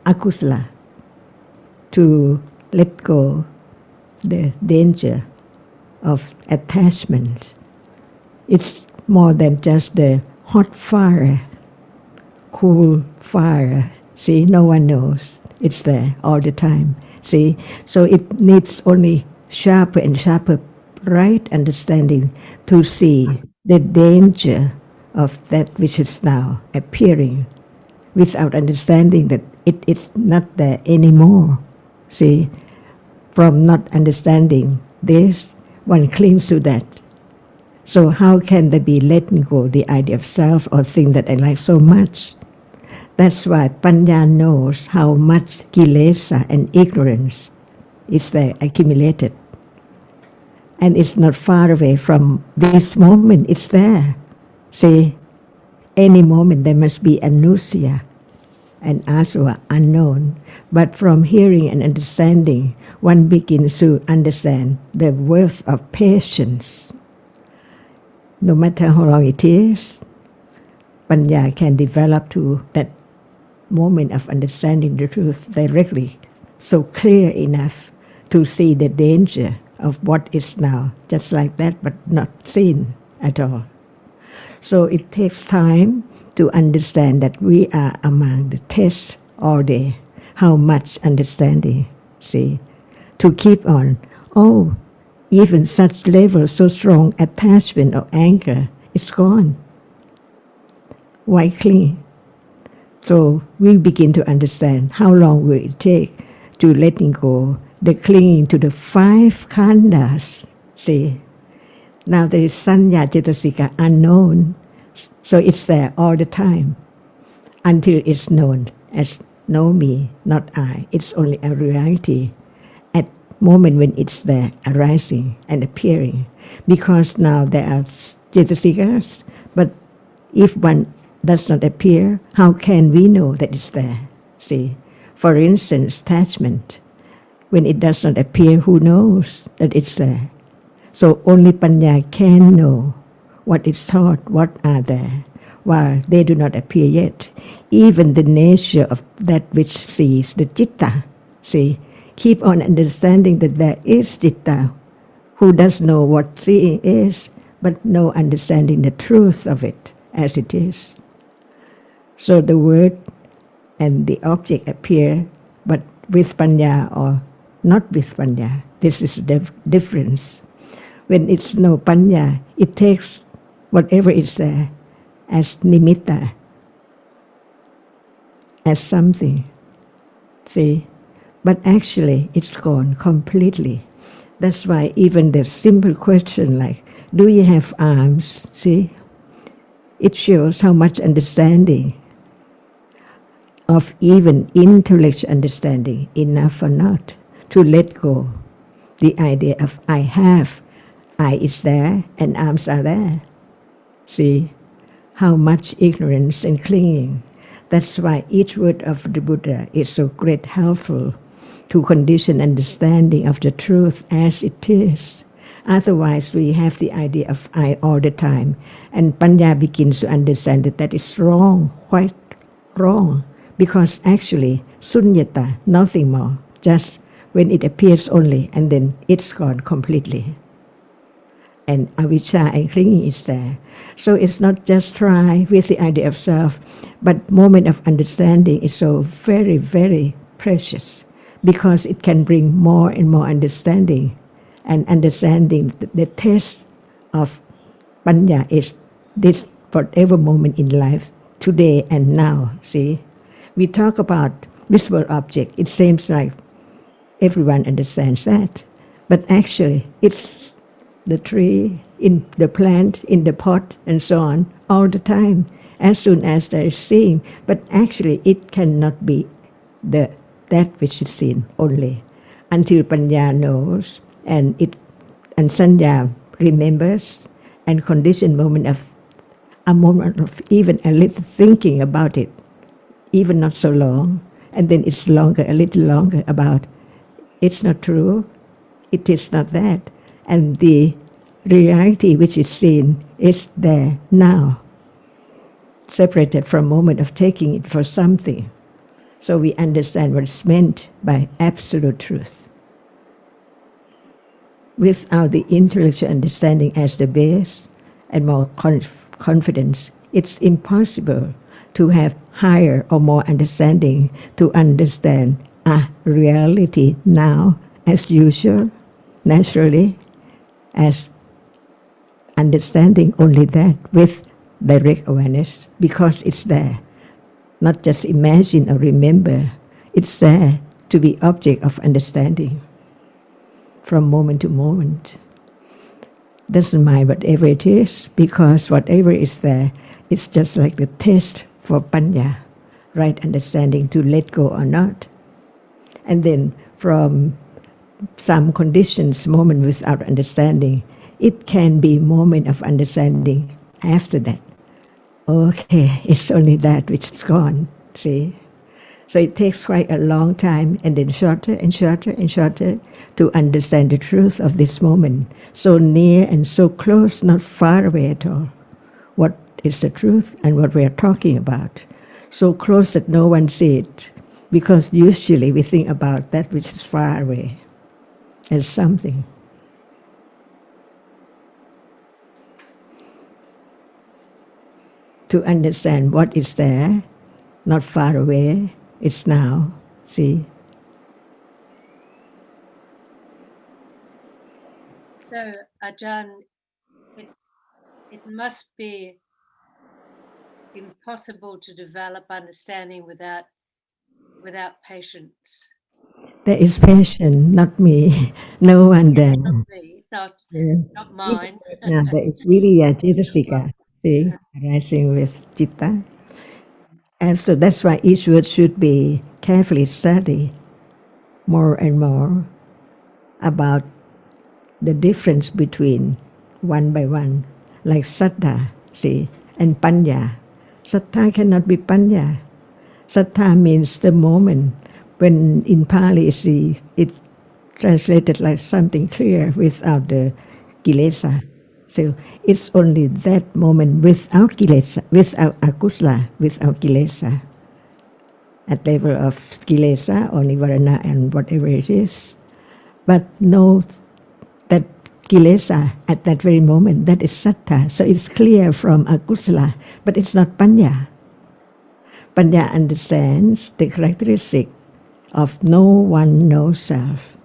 akusala, to let go the danger of attachment. It's more than just the hot fire, cool fire. See, no one knows. It's there all the time. See, so it needs only sharper and sharper right understanding to see the danger of that which is now appearing, without understanding that it is not there anymore. See, from not understanding this, one clings to that. So how can there be letting go the idea of self or thing that I like so much? That's why Panya knows how much kilesa and ignorance is there accumulated. And it's not far away from this moment, it's there. See, any moment there must be anusya, and also unknown. But from hearing and understanding, one begins to understand the worth of patience. No matter how long it is, Panya can develop to that moment of understanding the truth directly, so clear enough to see the danger of what is now, just like that, but not seen at all. So it takes time to understand that we are among the tests all day. How much understanding, see, to keep on. Oh, even such level, so strong attachment or anger is gone. Why cling? So we begin to understand how long will it take to letting go the clinging to the 5 khandhas. See, now there is sanya cetasika unknown, so it's there all the time until it's known as no me, not I. It's only a reality at moment when it's there, arising and appearing. Because now there are cetasikas, but if one does not appear, how can we know that it's there? See, for instance, attachment. When it does not appear, who knows that it's there? So only Panya can know what is taught, what are there, while they do not appear yet. Even the nature of that which sees, the citta, see, keep on understanding that there is citta, who does know what seeing is, but no understanding the truth of it as it is. So the word and the object appear, but with Panya or not with Panya. This is the difference. When it's no Panya, it takes whatever is there as nimitta, as something. See? But actually, it's gone completely. That's why even the simple question like, do you have arms? See? It shows how much understanding of even intellectual understanding, enough or not, to let go the idea of I have, I is there, and arms are there. See how much ignorance and clinging. That's why each word of the Buddha is so great helpful to condition understanding of the truth as it is. Otherwise, we have the idea of I all the time, and Panya begins to understand that that is wrong, quite wrong, because actually, sunyata, nothing more, just when it appears only, and then it's gone completely. And avijja and clinging is there. So it's not just try with the idea of self, but moment of understanding is so very, very precious, because it can bring more and more understanding. And understanding the test of Panya is this whatever moment in life, today and now, see. We talk about visible object, it seems like everyone understands that. But actually, it's the tree, in the plant, in the pot, and so on, all the time, as soon as there is seeing. But actually, it cannot be that which is seen only, until Panya knows, and Sanya remembers, and condition moment of a moment of even a little thinking about it, even not so long, and then it's longer, a little longer about it's not true, it is not that, and the reality which is seen is there now, separated from moment of taking it for something. So we understand what is meant by absolute truth. Without the intellectual understanding as the base and more confidence, it's impossible to have higher or more understanding to understand a reality now as usual, naturally, as understanding only that with direct awareness, because it's there. Not just imagine or remember, it's there to be object of understanding from moment to moment. Doesn't mind whatever it is, because whatever is there, it's just like the test for Panya, right understanding to let go or not. And then from some conditions, moment without understanding, it can be moment of understanding after that. Okay, it's only that which is gone, see? So it takes quite a long time and then shorter and shorter and shorter to understand the truth of this moment. So near and so close, not far away at all. What is the truth and what we are talking about? So close that no one sees it, because usually we think about that which is far away as something. To understand what is there, not far away, it's now, see? So, Ajarn, it must be impossible to develop understanding without patience. There is passion, not me, no one there. Not me, not mine. Now there is Viriya Cetasika, see, arising with Chitta. And so that's why each word should be carefully studied more and more about the difference between one by one, like Saddha, see, and Panya. Saddha cannot be Panya. Saddha means the moment. When in Pali it translated like something clear without the kilesa. So it's only that moment without kilesa, without akusla, without kilesa. At level of kilesa or nivarana and whatever it is. But know that kilesa at that very moment, that is sattva. So it's clear from akusala, but it's not panya. Panya understands the characteristic of no one, no self,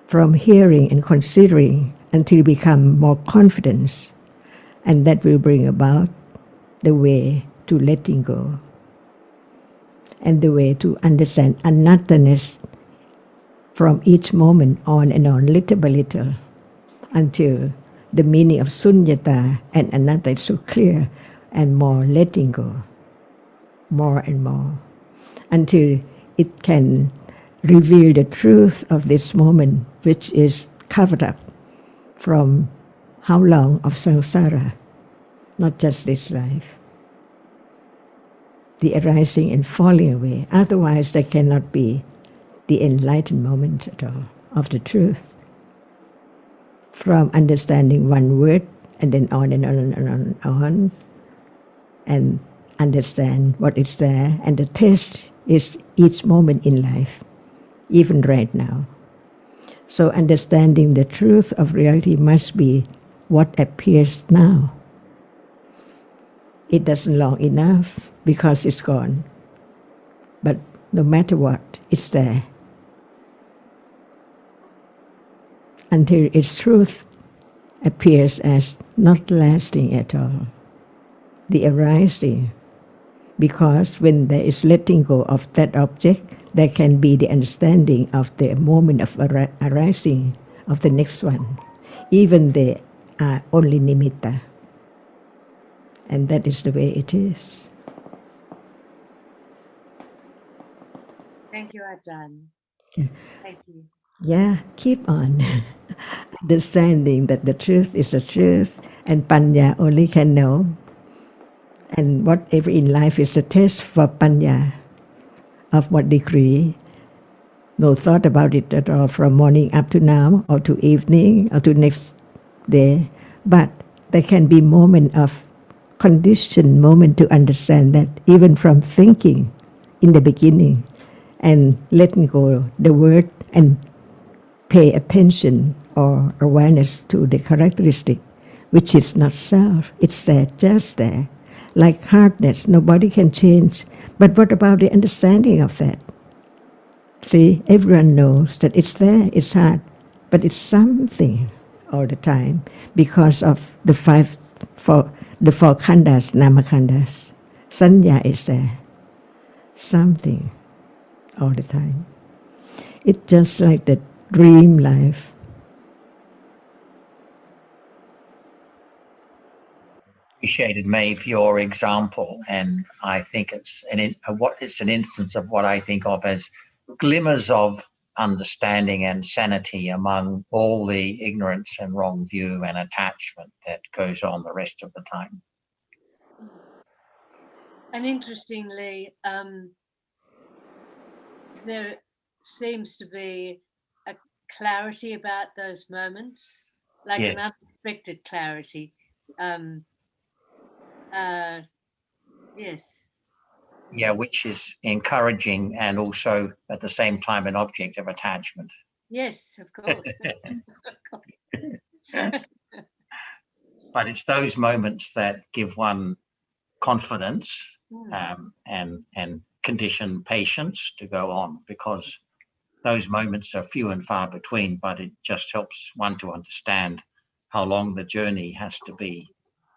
from hearing and considering until become more confidence, and that will bring about the way to letting go and the way to understand anatta-ness from each moment on and on, little by little, until the meaning of sunyata and anatta is so clear, and more letting go, more and more, until it can reveal the truth of this moment, which is covered up from how long of samsara, not just this life. The arising and falling away. Otherwise, there cannot be the enlightened moment at all of the truth. From understanding one word and then on and on and on, and understand what is there, and the test is each moment in life, even right now. So understanding the truth of reality must be what appears now. It doesn't long enough because it's gone. But no matter what, it's there. Until its truth appears as not lasting at all. The arising, because when there is letting go of that object, there can be the understanding of the moment of arising of the next one. Even they are only nimitta. And that is the way it is. Thank you, Ajarn. Yeah. Thank you. Yeah, keep on understanding that the truth is the truth, and panya only can know. And whatever in life is the test for panya, of what degree. No thought about it at all from morning up to now, or to evening, or to next day. But there can be moment of conditioned moment to understand that, even from thinking in the beginning and letting go the word and pay attention or awareness to the characteristic, which is not self. It's there, just there. Like hardness, nobody can change. But what about the understanding of that? See, everyone knows that it's there, it's hard, but it's something all the time because of the four khandas, nama khandas. Sanya is there, something all the time. It's just like the dream life. Appreciated, Maeve, your example, and I think it's an instance of what I think of as glimmers of understanding and sanity among all the ignorance and wrong view and attachment that goes on the rest of the time. And interestingly, there seems to be a clarity about those moments, like an Yes. unexpected clarity. Yes. Yeah, which is encouraging and also at the same time an object of attachment. Yes, of course. But it's those moments that give one confidence and condition patience to go on, because those moments are few and far between, but it just helps one to understand how long the journey has to be,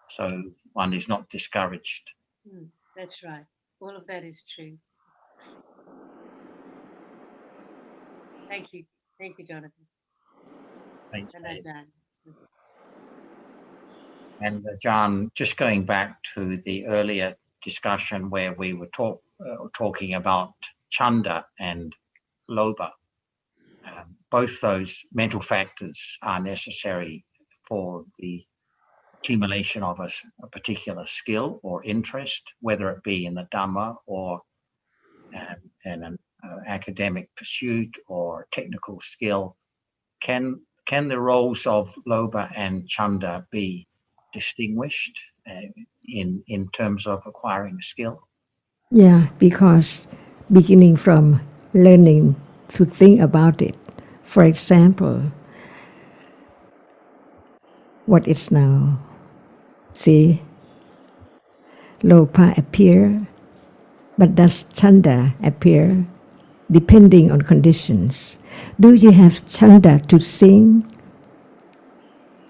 so one is not discouraged. That's right. All of that is true. Thank you. Thank you, Jonathan. Thanks, And Dave. Ajarn. And John, just going back to the earlier discussion where we were talking about chanda and lobha, both those mental factors are necessary for the accumulation of a particular skill or interest, whether it be in the Dhamma or in an academic pursuit or technical skill. Can the roles of lobha and chanda be distinguished in terms of acquiring skill? Yeah, because beginning from learning to think about it. For example, what is now? See, lobha appear, but does chanda appear? Depending on conditions. Do you have chanda to sing?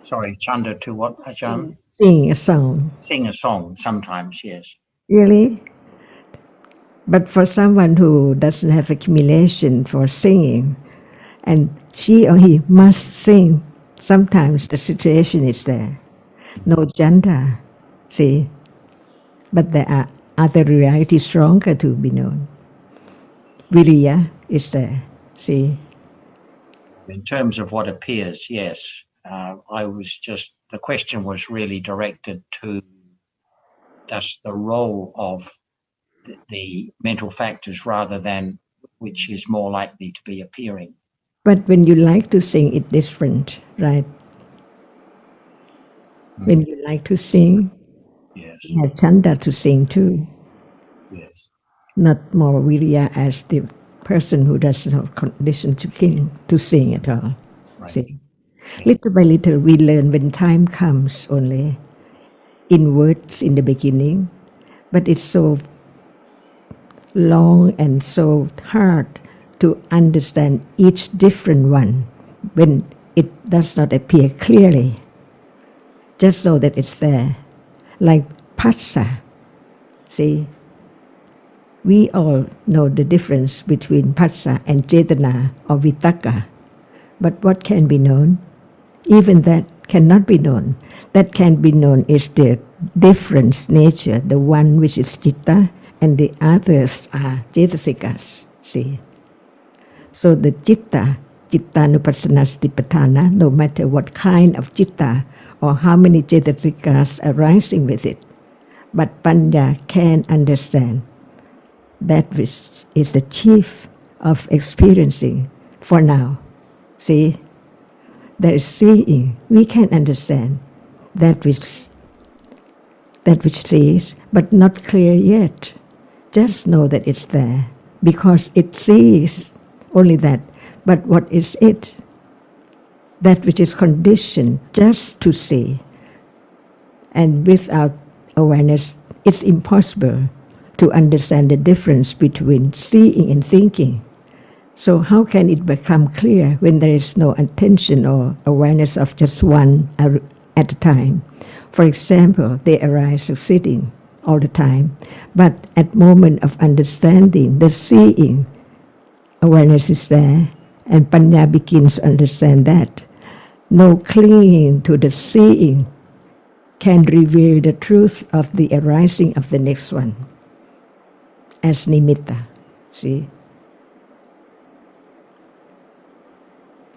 Sorry, chanda to what, Ajarn? Sing a song. Sing a song sometimes, yes. Really? But for someone who doesn't have accumulation for singing, and she or he must sing, sometimes the situation is there. No chanda, see? But there are other realities stronger to be known. Viriya is there, see? In terms of what appears, yes. The question was really directed to just the role of the mental factors rather than which is more likely to be appearing. But when you like to sing, it's different, right? When you like to sing, yes, you have chanda to sing too. Yes. Not more viriya as the person who doesn't have condition to sing at all. Right. See? Little by little, we learn when time comes only in words in the beginning, but it's so long and so hard to understand each different one when it does not appear clearly. Just know that it's there. Like phassa. See, we all know the difference between phassa and cetana or vitakka. But what can be known? Even that cannot be known. That can be known is the different nature, the one which is citta and the others are cetasikas. See? So the cittanupassana satipatthana, no matter what kind of citta or how many cetasikas arising with it, but Panya can understand that which is the chief of experiencing for now. See? There is seeing. We can understand that which sees, but not clear yet. Just know that it's there, because it sees only that. But what is it? That which is conditioned just to see. And without awareness, it's impossible to understand the difference between seeing and thinking. So how can it become clear when there is no attention or awareness of just one at a time? For example, they arise succeeding all the time, but at moment of understanding, the seeing, awareness is there, and Panya begins to understand that. No clinging to the seeing can reveal the truth of the arising of the next one as nimitta. See?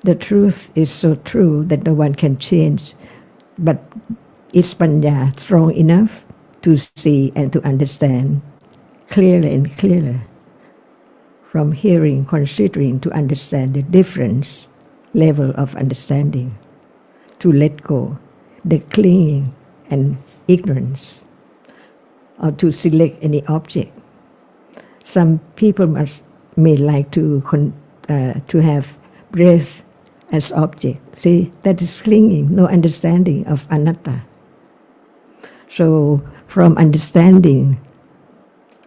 The truth is so true that no one can change, but is panya strong enough to see and to understand clearly and clearer? from hearing, considering to understand the different level of understanding, to let go the clinging and ignorance, or to select any object. Some people may like to have breath as object. See, that is clinging, no understanding of anatta. So from understanding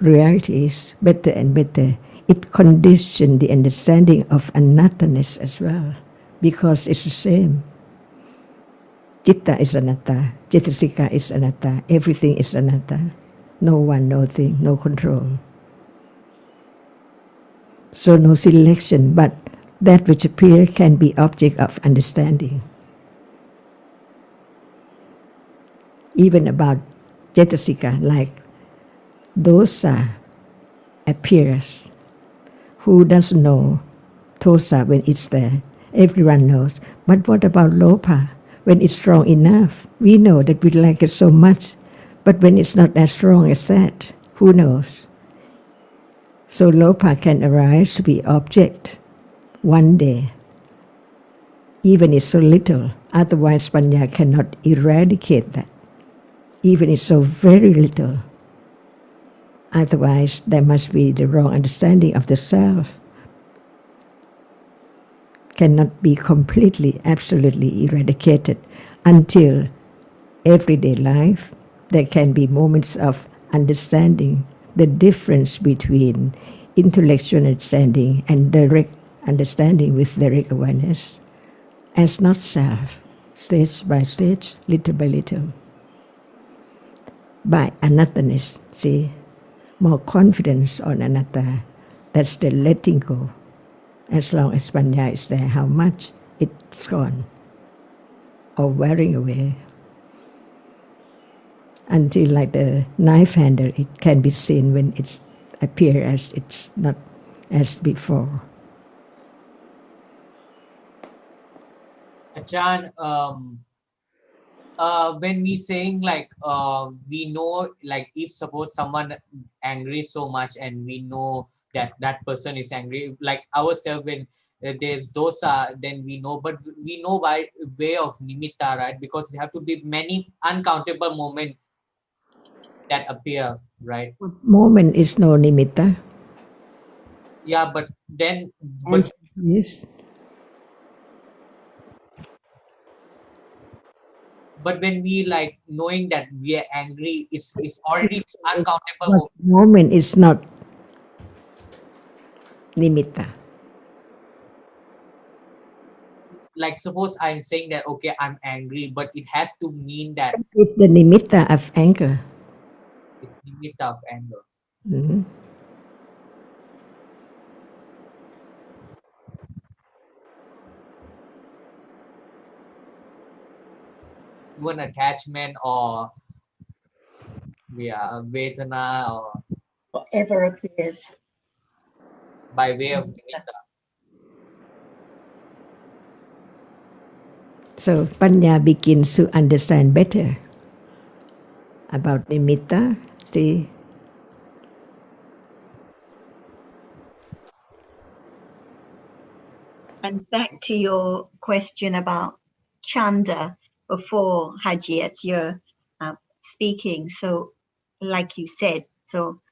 realities better and better, it conditions the understanding of anattaness as well, because it's the same. Citta is anatta, cetasika is anatta, everything is anatta. No one, no thing, no control. So no selection, but that which appear can be object of understanding. Even about cetasika, like dosa appears. Who doesn't know tosa when it's there? Everyone knows. But what about lopa? When it's strong enough, we know that we like it so much. But when it's not as strong as that, who knows? So lopa can arise to be object one day, even it's so little. Otherwise, panya cannot eradicate that. Even it's so very little. Otherwise, there must be the wrong understanding of the self. Cannot be completely, absolutely eradicated until everyday life. There can be moments of understanding the difference between intellectual understanding and direct understanding with direct awareness as not self, stage by stage, little by little. By anattaness, see, more confidence on anatta, that's the letting go. As long as panya is there, how much it's gone or wearing away. Until like the knife handle, it can be seen when it appears as it's not as before. Ajarn, when we saying like we know, like if suppose someone angry so much and we know that that person is angry, like ourselves, when there's dosa, then we know, but we know by way of nimitta, right? Because there have to be many uncountable moments that appear, right? Moment is no nimitta. Yeah, but then, Answer, please. but when we like knowing that we are angry, is already uncountable What moment is not nimitta? Like suppose I'm saying that okay, I'm angry, but it has to mean that It's the nimitta of anger. it's limit of anger. Mhm. Even attachment or vedana or Whatever appears. by way of nimitta. So panya begins to understand better about nimitta. See, And back to your question about chanda before Haji, as you're speaking. So, like you said, so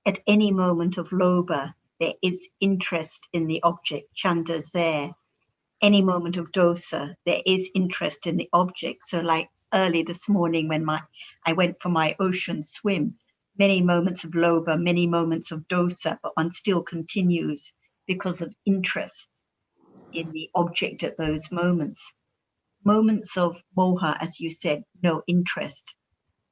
at any moment of lobha, there is interest in the object. Chanda's there. Any moment of dosa, there is interest in the object. So, like early this morning when I went for my ocean swim, many moments of lobha, many moments of dosa, but one still continues because of interest in the object at those moments. Moments of moha, as you said, no interest.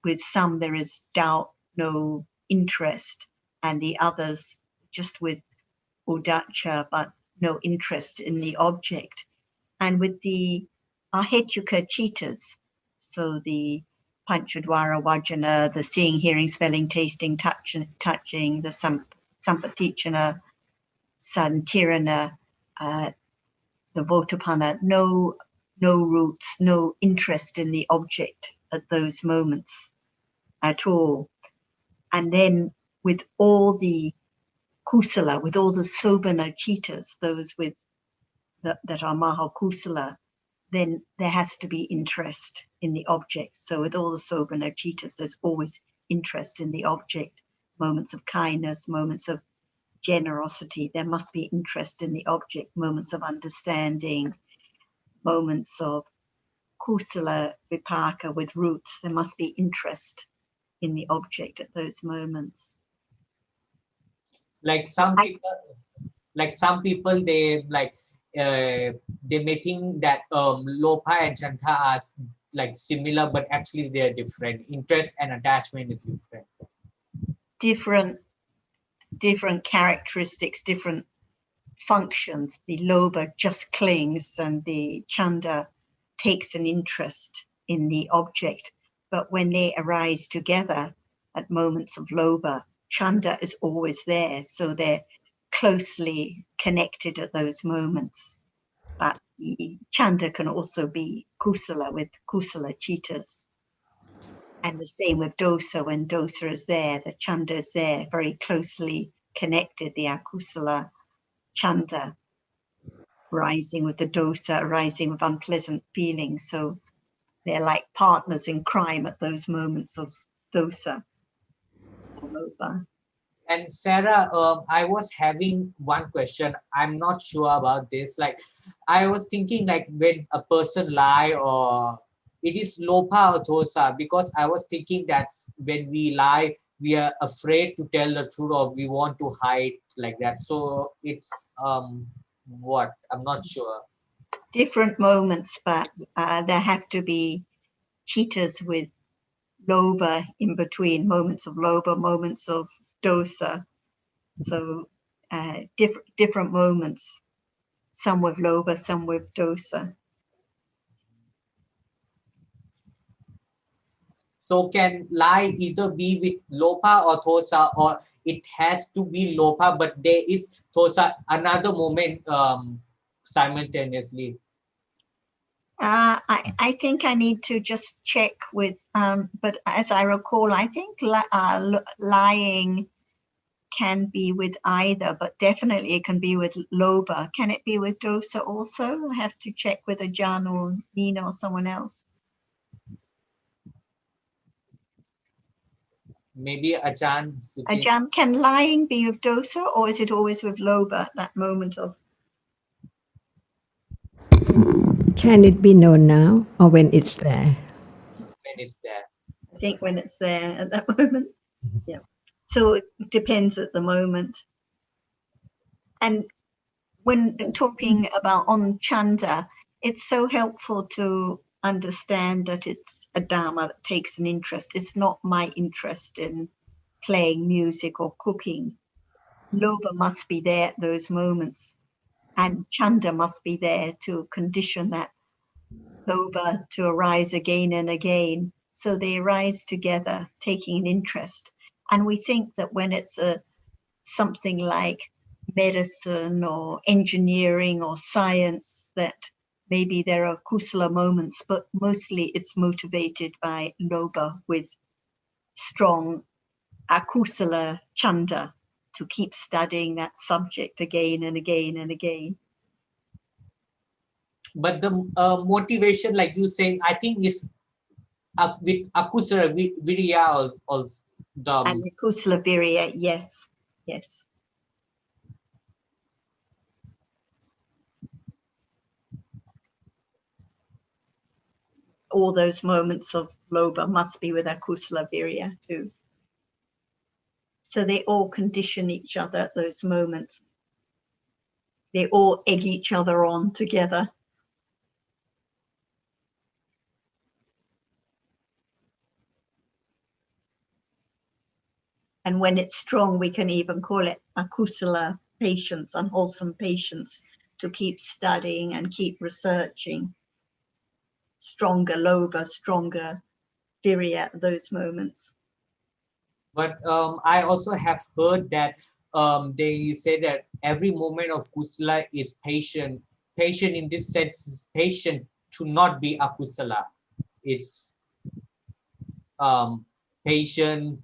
With some, there is doubt, no interest, and the others just with udacha, but no interest in the object. And with the ahetuka chitas, so the panchadwara vajana, the seeing, hearing, smelling, tasting, touching, the sampatichana, santirana, the Votapana, no roots, no interest in the object at those moments at all. And then with all the kusala, with all the sobana citas, those with that are mahakusala, then there has to be interest in the object. So with all the sobana citas, there's always interest in the object. Moments of kindness, moments of generosity, there must be interest in the object. Moments of understanding, moments of kusala vipaka with roots, there must be interest in the object at those moments. Like some people, they they may think that lopa and chanta are like similar, but actually they are different. Interest and attachment is different. Different characteristics, different functions. The loba just clings and the chanda takes an interest in the object. But when they arise together at moments of loba, chanda is always there. So they're closely connected at those moments. But the chanda can also be kusala with kusala citas. And the same with dosa. When dosa is there, the chanda is there, very closely connected, the akusala chanda rising with the dosa, rising with unpleasant feelings. So they're like partners in crime at those moments of dosa or loba. And Sarah, I was having one question. I'm not sure about this. Like, I was thinking, like, when a person lie, or it is lopa or dosa, because I was thinking that when we lie, we are afraid to tell the truth, or we want to hide like that. So it's what? I'm not sure. Different moments, but there have to be citas with loba in between, moments of loba, moments of dosa. So different moments, some with loba, some with dosa. So can lie either be with lopa or dosa, or it has to be lopa, but there is dosa another moment simultaneously? I think I need to just check with, but as I recall, I think lying can be with either, but definitely it can be with loba. Can it be with dosa also? I have to check with Ajarn or Nina or someone else. Maybe Ajarn Sujin. Ajarn, can lying be with dosa, or is it always with loba, that moment of? Can it be known now or when it's there? When it's there. I think when it's there at that moment. Yeah. So it depends at the moment. And when talking about on chanda, it's so helpful to understand that it's a dharma that takes an interest. It's not my interest in playing music or cooking. Loba must be there at those moments, and chanda must be there to condition that loba to arise again and again. So they arise together, taking an interest. And we think that when it's something like medicine or engineering or science, that maybe there are kusala moments, but mostly it's motivated by loba with strong akusala chanda to keep studying that subject again and again and again. But the motivation, like you say, I think is with akusala virya also. And the kusala virya, yes, yes. All those moments of loba must be with akusala virya too. So they all condition each other at those moments. They all egg each other on together. And when it's strong, we can even call it akusala patience, unwholesome patience, to keep studying and keep researching. Stronger loba, stronger virya at those moments. But I also have heard that they say that every moment of kusala is patient. Patient in this sense is patient to not be akusala. It's patient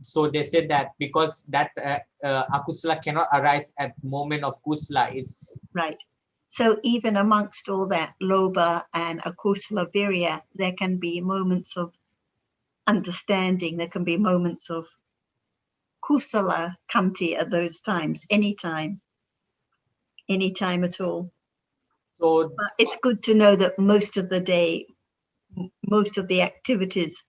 So they said that because that akusala cannot arise at moment of kusala is right. So even amongst all that lobha and akusala virya, there can be moments of understanding. There can be moments of kusala kanti at those times, anytime at all. so. But it's good to know that most of the day, most of the activities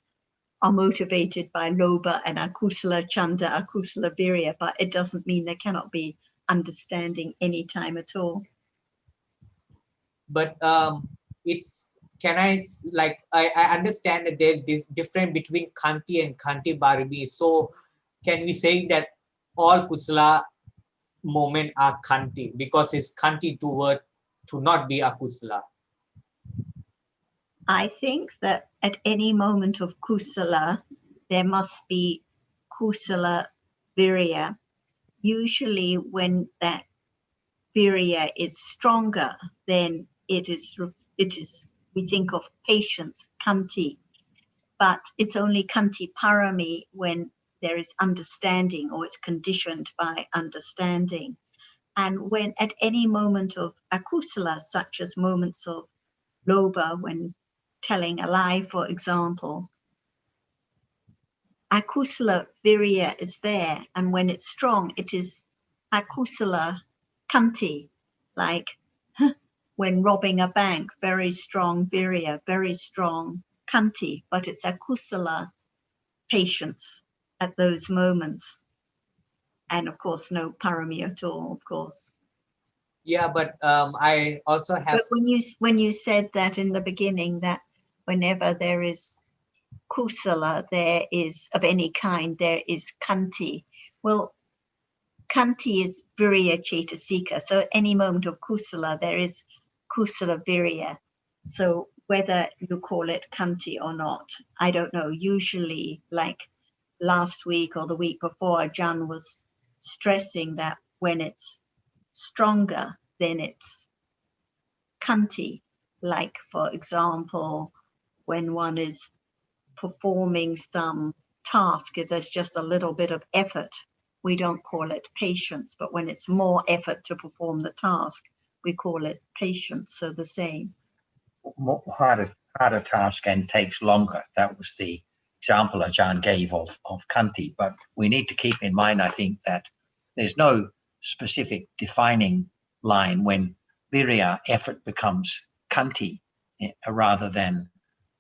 are motivated by lobha and akusala chanda, akusala virya, but it doesn't mean there cannot be understanding anytime at all. But it's, can I, like, I understand that there's this difference between kanti and kanti barami. So can we say that all kusala moment are kanti because it's kanti toward to not be akusala? I think that at any moment of kusala, there must be kusala virya. Usually when that virya is stronger, then it is, we think of patience, kanti, but it's only kanti parami when there is understanding or it's conditioned by understanding. And when at any moment of akusala, such as moments of lobha, when telling a lie, for example, akusala virya is there, and when it's strong, it is akusala kanti, like when robbing a bank, very strong virya, very strong kanti, but it's akusala patience at those moments. And of course, no parami at all, of course. Yeah, but I also have. But when you said that in the beginning, that whenever there is kusala, there is of any kind, there is kanti. Well, kanti is virya cetasika. So at any moment of kusala, there is kusala virya. So whether you call it kanti or not, I don't know. Usually, like last week or the week before, Ajarn was stressing that when it's stronger, then it's kanti. Like, for example, when one is performing some task, if there's just a little bit of effort, we don't call it patience. But when it's more effort to perform the task, we call it patience. So the same. Harder task and takes longer. That was the example Ajarn gave of kanti. But we need to keep in mind, I think, that there's no specific defining line when virya, effort, becomes kanti rather than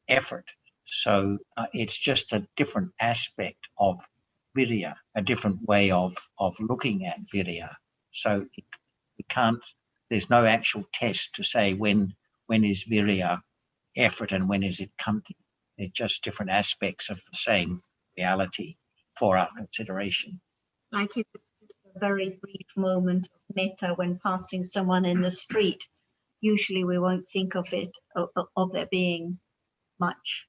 effort. So it's just a different aspect of virya, a different way of looking at virya. So we can't, there's no actual test to say when is virya effort and when is it kanti. They're just different aspects of the same reality for our consideration. Like it's just a very brief moment of metta when passing someone in the street. Usually we won't think of it, of there being much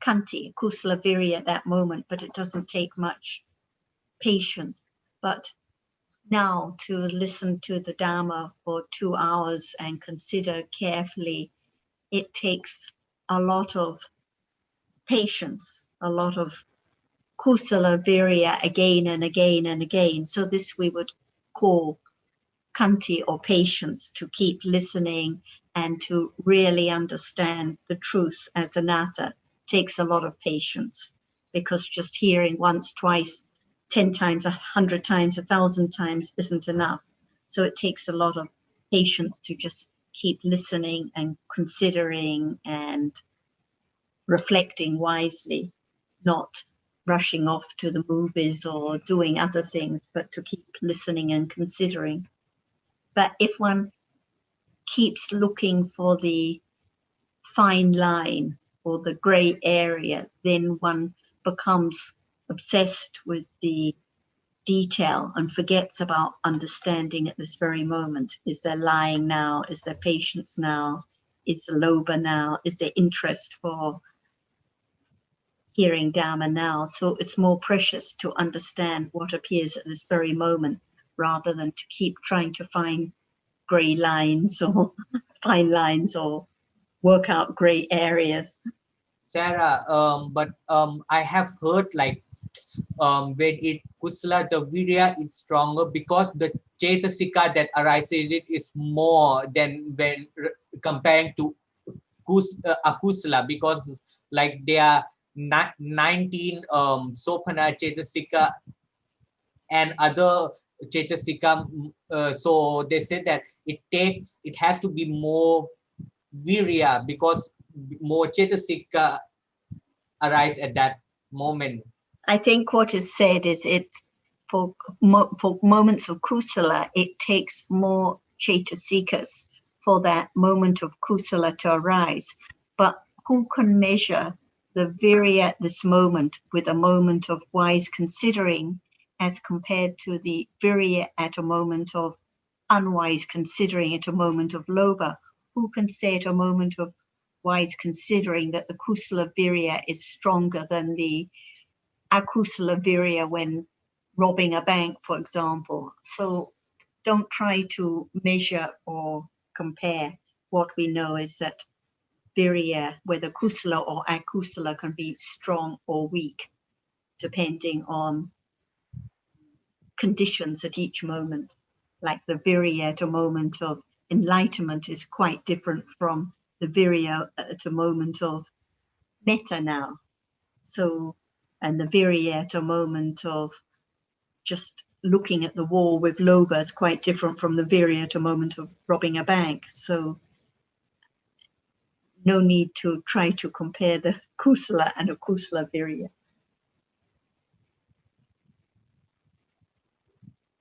kanti, kusala virya at that moment, but it doesn't take much patience. But now to listen to the Dhamma for 2 hours and consider carefully, it takes a lot of patience, a lot of kusala virya again and again and again. So this we would call kanti or patience, to keep listening and to really understand the truth as anatta takes a lot of patience, because just hearing once, twice, 10 times, 100 times, 1,000 times isn't enough. So it takes a lot of patience to just keep listening and considering and reflecting wisely, not rushing off to the movies or doing other things, but to keep listening and considering. But if one keeps looking for the fine line or the gray area, then one becomes obsessed with the detail and forgets about understanding at this very moment. Is there lying now? Is there patience now? Is there lobha now? Is there interest for hearing Dhamma now? So it's more precious to understand what appears at this very moment rather than to keep trying to find gray lines or fine lines or work out gray areas. Sarah, but I have heard, like, when it kusala, the virya is stronger because the chetasika that arises in it is more than when comparing to akusala, because like there are 19 sopana chetasika and other chetasika. So they said that it has to be more virya because more chetasika arise at that moment. I think what is said is for moments of kusala, it takes more cetasikas for that moment of kusala to arise. But who can measure the virya at this moment with a moment of wise considering as compared to the virya at a moment of unwise considering, at a moment of lobha? Who can say at a moment of wise considering that the kusala virya is stronger than the akusala virya when robbing a bank, for example? So don't try to measure or compare. What we know is that virya, whether kusala or akusala, can be strong or weak depending on conditions at each moment. Like the virya at a moment of enlightenment is quite different from the virya at a moment of metta now. So, and the virya at a moment of just looking at the wall with lobha is quite different from the virya at a moment of robbing a bank. So no need to try to compare the kusala and akusala virya.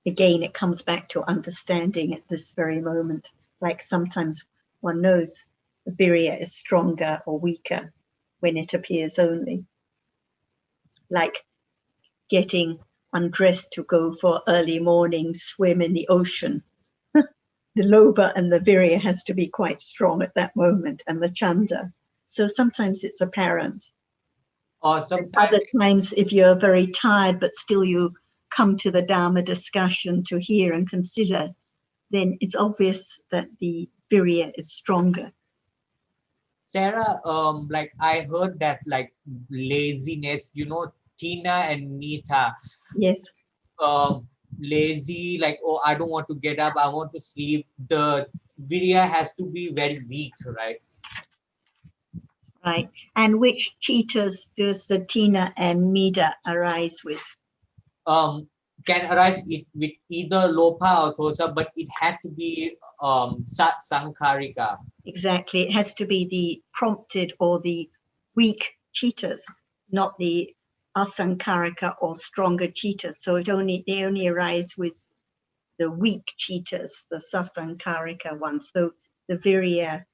Again, it comes back to understanding at this very moment. Like sometimes one knows the virya is stronger or weaker when it appears only. Like getting undressed to go for early morning swim in the ocean. The lobha and the virya has to be quite strong at that moment, and the chanda. So sometimes it's apparent. Or sometimes Other times, if you're very tired, but still you come to the Dhamma discussion to hear and consider, then it's obvious that the virya is stronger. Sarah, like I heard that like laziness, Tina and Nita, Yes. lazy, like, oh, I don't want to get up, I want to sleep. The virya has to be very weak, right? Right. And which cheetahs does the Tina and Mida arise with? Can arise with either lopa or dosa, but it has to be sat sankarika. Exactly. It has to be the prompted or the weak cheetahs, not the asankarika or stronger cheetahs. So they only arise with the weak cheetahs, the sasankarika ones. So the virya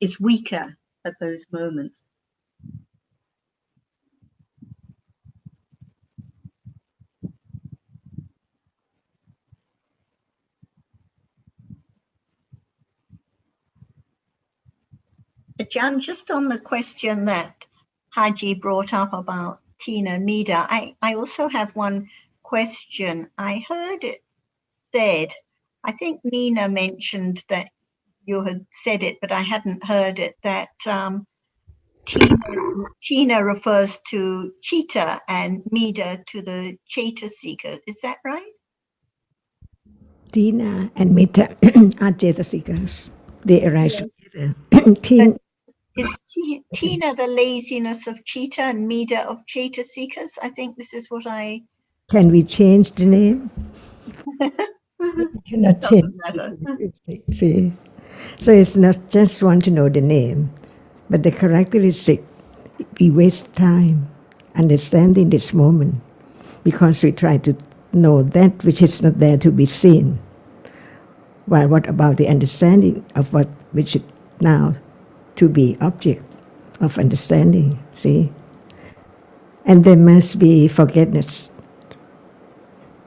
is weaker at those moments. Ajarn, just on the question that Haji brought up about Tina and Mida, I also have one question. I heard it said, I think Nina mentioned that you had said it, but I hadn't heard it, that Tina refers to Cheetah and Mida to the Chetasika. Is that right? Tina and Metta are Cetasikas. They arise Yes. together. Is Tina the laziness of Cheetah and Mida of Cetasikas? I think this is what I... Can we change the name? We cannot change. Doesn't matter. See? So it's not just want to know the name, but the characteristic. We waste time understanding this moment because we try to know that which is not there to be seen. Well, what about the understanding of what which is now to be object of understanding? See? And there must be forgiveness,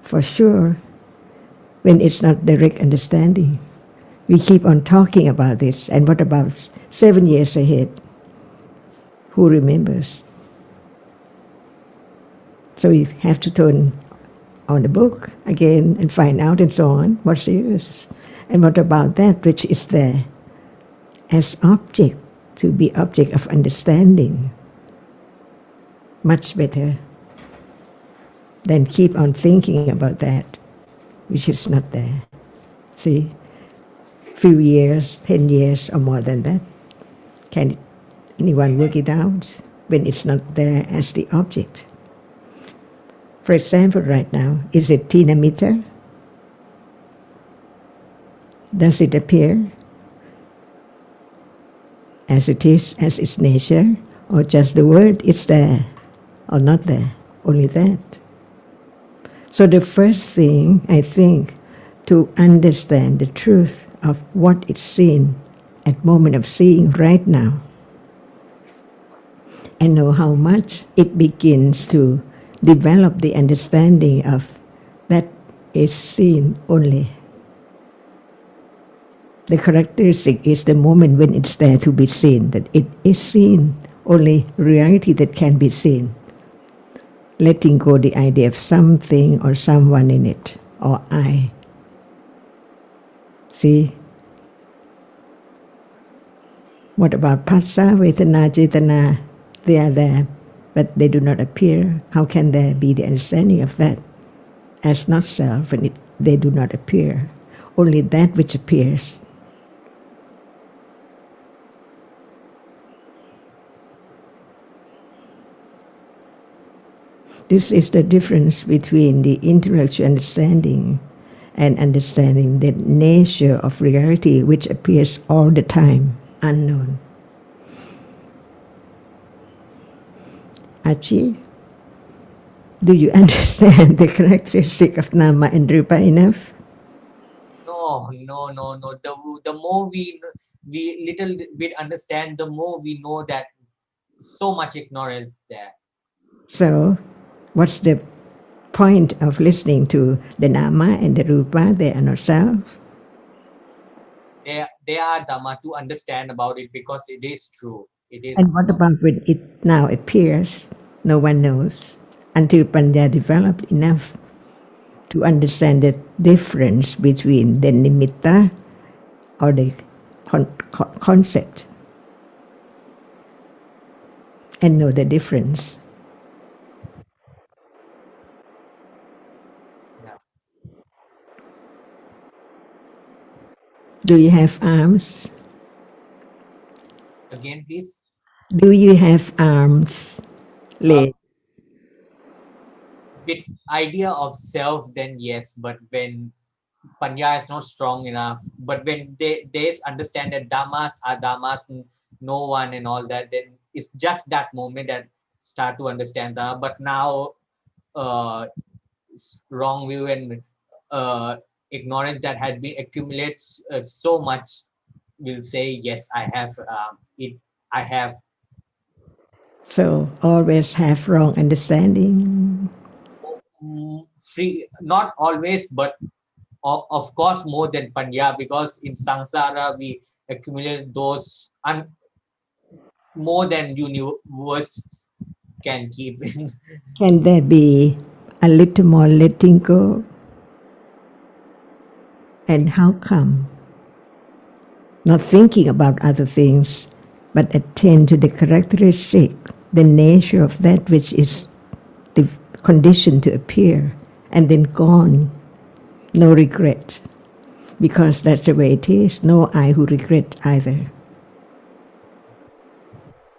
for sure, when it's not direct understanding. We keep on talking about this, and what about 7 years ahead? Who remembers? So we have to turn on the book again and find out and so on. What's the use? And what about that which is there as object, to be object of understanding? Much better then keep on thinking about that, which is not there. See, few years, 10 years or more than that. Can anyone work it out when it's not there as the object? For example, right now, is it Tinamita? Does it appear as it is, as its nature, or just the word it's there or not there, only that? So the first thing, I think, to understand the truth of what is seen at moment of seeing right now, and know how much it begins to develop the understanding of that is seen only. The characteristic is the moment when it's there to be seen, that it is seen, only reality that can be seen. Letting go the idea of something or someone in it, or I. See? What about Phassa, Vedana, Cetana? They are there, but they do not appear. How can there be the understanding of that as not self when they do not appear? Only that which appears. This is the difference between the intellectual understanding and understanding the nature of reality which appears all the time, unknown. Achi, do you understand the characteristic of Nama and Rupa enough? No. The more we little bit understand, the more we know that so much ignorance there. So, what's the point of listening to the Nama and the Rupa? They are not self. They are Dhamma to understand about it because it is true. It is. And what about when it now appears? No one knows until Panya developed enough to understand the difference between the nimitta or the concept and know the difference. Yeah. Do you have arms? Again, please. Do you have arms, legs? With idea of self, then yes, but when Panya is not strong enough, but when they understand that Dhammas are Dhammas, no one and all that, then it's just that moment that start to understand Dhamma. But now wrong view and ignorance that had been accumulates so much will say, yes, I have it, I have. So always have wrong understanding. Free, not always, but of course more than Panya, because in Samsara we accumulate those more than universe can keep in. Can there be a little more letting go? And how come? Not thinking about other things, but attend to the characteristic, the nature of that which is the condition to appear, and then gone. No regret, because that's the way it is. No I who regret either.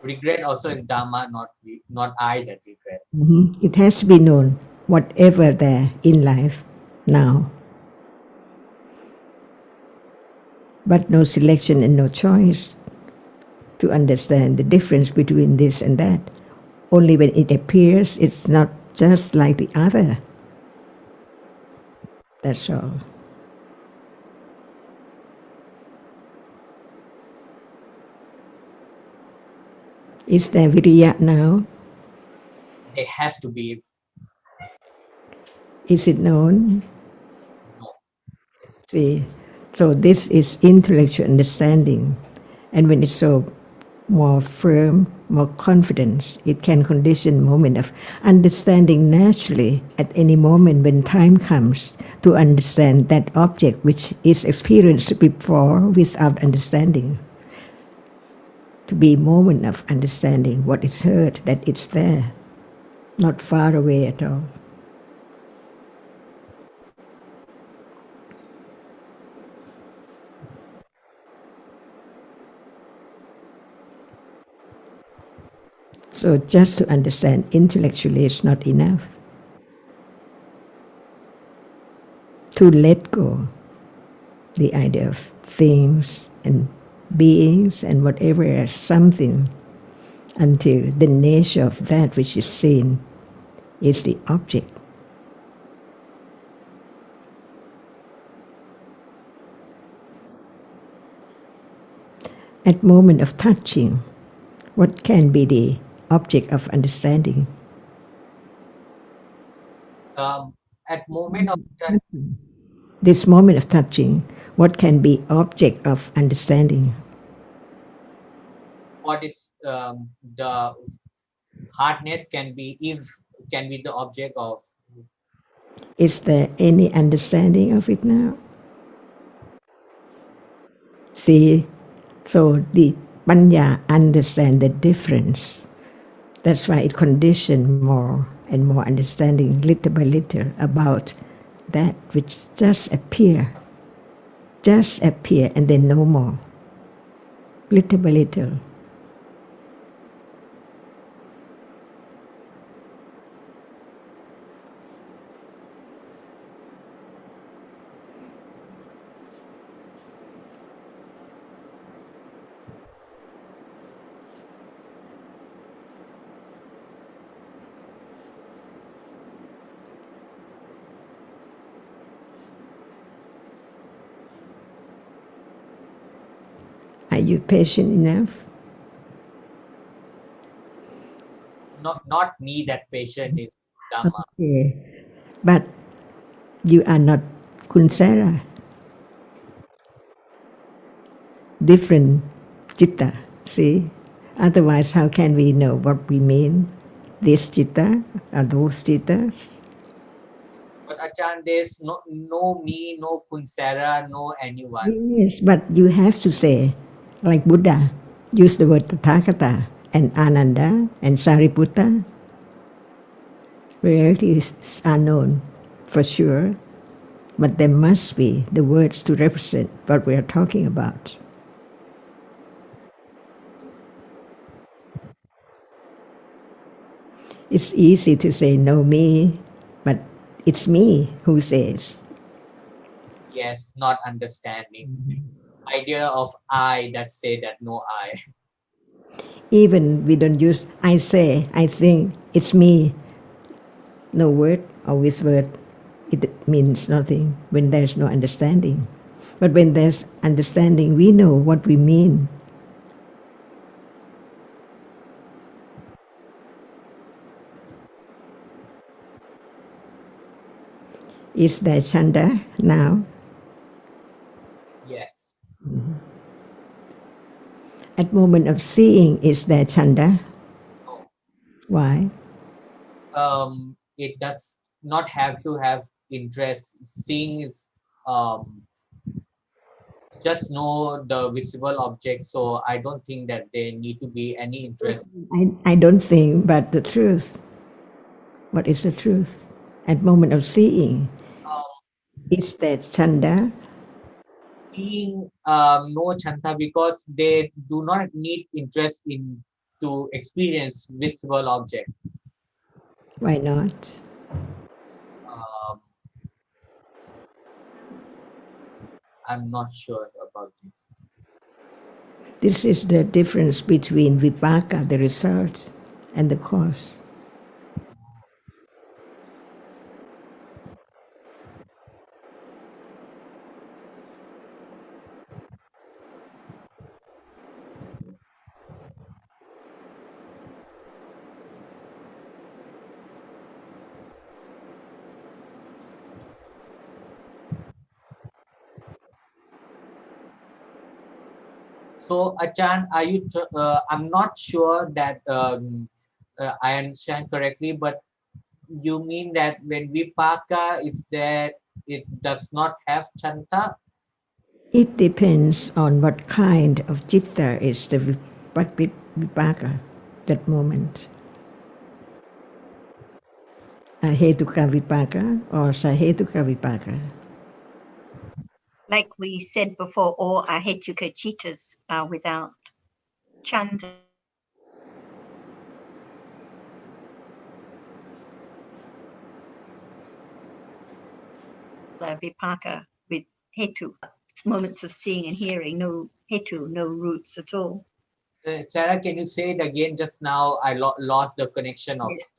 Regret also is Dhamma, not I that regret. It has to be known, whatever there in life now. But no selection and no choice to understand the difference between this and that. Only when it appears, it's not just like the other. That's all. Is there viriya now? It has to be. Is it known? No. See, so this is intellectual understanding. And when it's so more firm, more confidence, it can condition moment of understanding naturally at any moment when time comes to understand that object which is experienced before without understanding. To be a moment of understanding what is heard, that it's there, not far away at all. So just to understand intellectually is not enough. To let go the idea of things and beings and whatever as something until the nature of that which is seen is the object. At moment of touching, what can be the object of understanding? At moment of This moment of touching, what can be object of understanding? what is the hardness can be the object of. Is there any understanding of it now? See, so the panya understand the difference. That's why it conditioned more and more understanding little by little about that which just appear and then no more, little by little. Are you patient enough? Not me that patient is Dhamma. Yeah. But you are not kunsara. Different citta, see? Otherwise, how can we know what we mean? This citta or those cittas? But Achan, there's no me, no Kunsara, no anyone. Yes, but you have to say, like Buddha, use the word Tathagata and Ananda and Sariputta. Realities are known for sure, but there must be the words to represent what we are talking about. It's easy to say no me, but it's me who says. Yes, not understanding. Idea of I that say that no I. Even we don't use I say, I think, it's me. No word or with word, it means nothing when there's no understanding. But when there's understanding, we know what we mean. Is there chanda now? Yes. At moment of seeing, is there chanda? No. Why? It does not have to have interest. Seeing is just know the visible object. So I don't think that there need to be any interest. I don't think, but the truth. What is the truth? At moment of seeing, is there chanda? Seeing no chanta because they do not need interest in to experience visible object. Why not? I'm not sure about this. This is the difference between vipaka, the result, and the cause. So, Achan, are you? I'm not sure that I understand correctly, but you mean that when vipaka is there, it does not have chanta? It depends on what kind of citta is the vipaka, that moment. Ahetuka vipaka or sahetuka vipaka. Like we said before, all ahetuka citas are without chanda. kusala vipaka with hetu. It's moments of seeing and hearing, no hetu, no roots at all. Sarah, can you say it again? Just now I lost the connection of. Yes.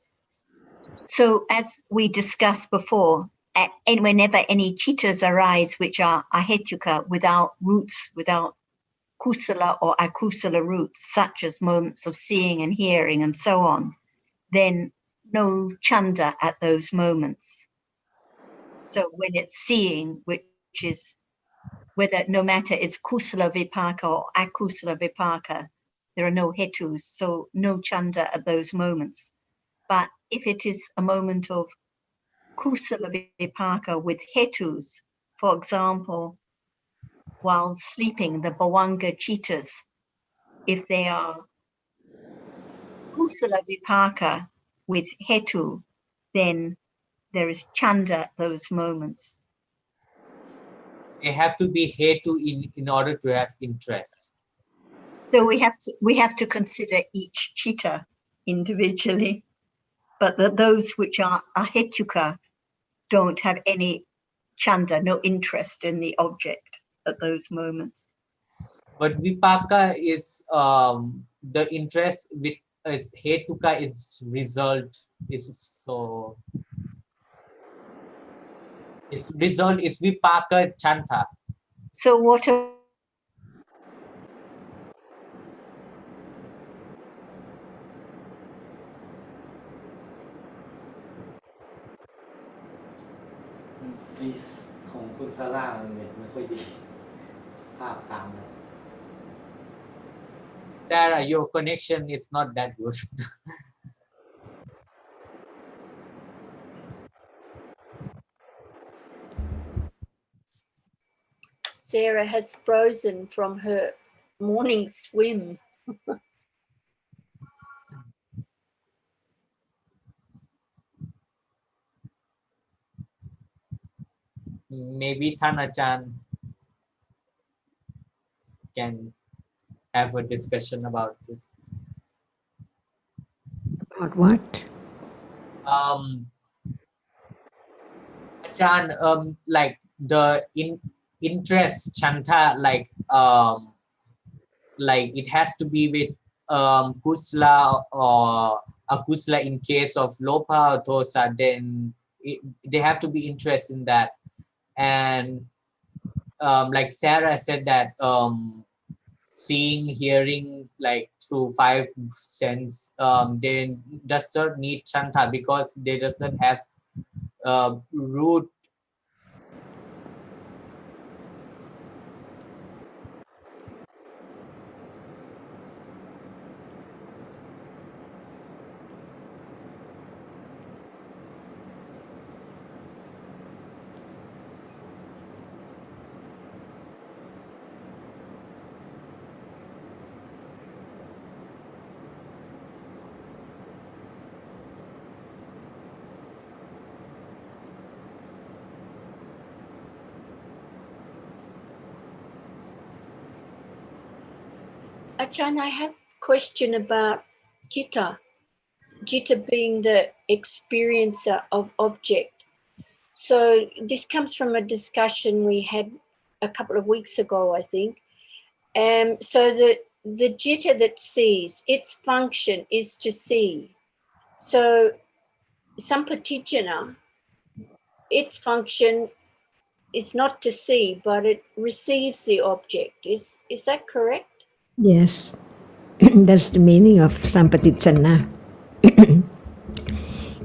So as we discussed before, and whenever any chittas arise which are ahetuka, without roots, without kusala or akusala roots, such as moments of seeing and hearing and so on, then no chanda at those moments. So when it's seeing, which is whether no matter it's kusala vipaka or akusala vipaka, there are no hetus, so no chanda at those moments. But if it is a moment of kusala vipaka with hetus, for example, while sleeping, the bhavanga chittas, if they are kusala vipaka with hetu, then there is chanda at those moments. They have to be hetu in order to have interest. So we have to consider each chitta individually, but those which are ahetuka don't have any chanda, no interest in the object at those moments. But vipaka is the interest with hetuka is result is so. Its result is vipaka chanta. So what are Please ของคุณซาร่าเน็ตไม่ค่อยดีภาพค้างนะ Sarah, your connection is not that good. Sarah has frozen from her morning swim. Maybe Than Ajarn can have a discussion about it. About what? Ajarn, like the interest chanta, like it has to be with kusla or akusla in case of lopa or dosa, then they have to be interested in that. And like Sarah said that seeing, hearing, like through five sense, they does not need chanta because they doesn't have root. Ajahn, I have a question about jitta. Jitta being the experiencer of object. So this comes from a discussion we had a couple of weeks ago, I think. So the jitta that sees, its function is to see. So sampatijana, its function is not to see, but it receives the object. Is that correct? Yes, that's the meaning of sampatichana.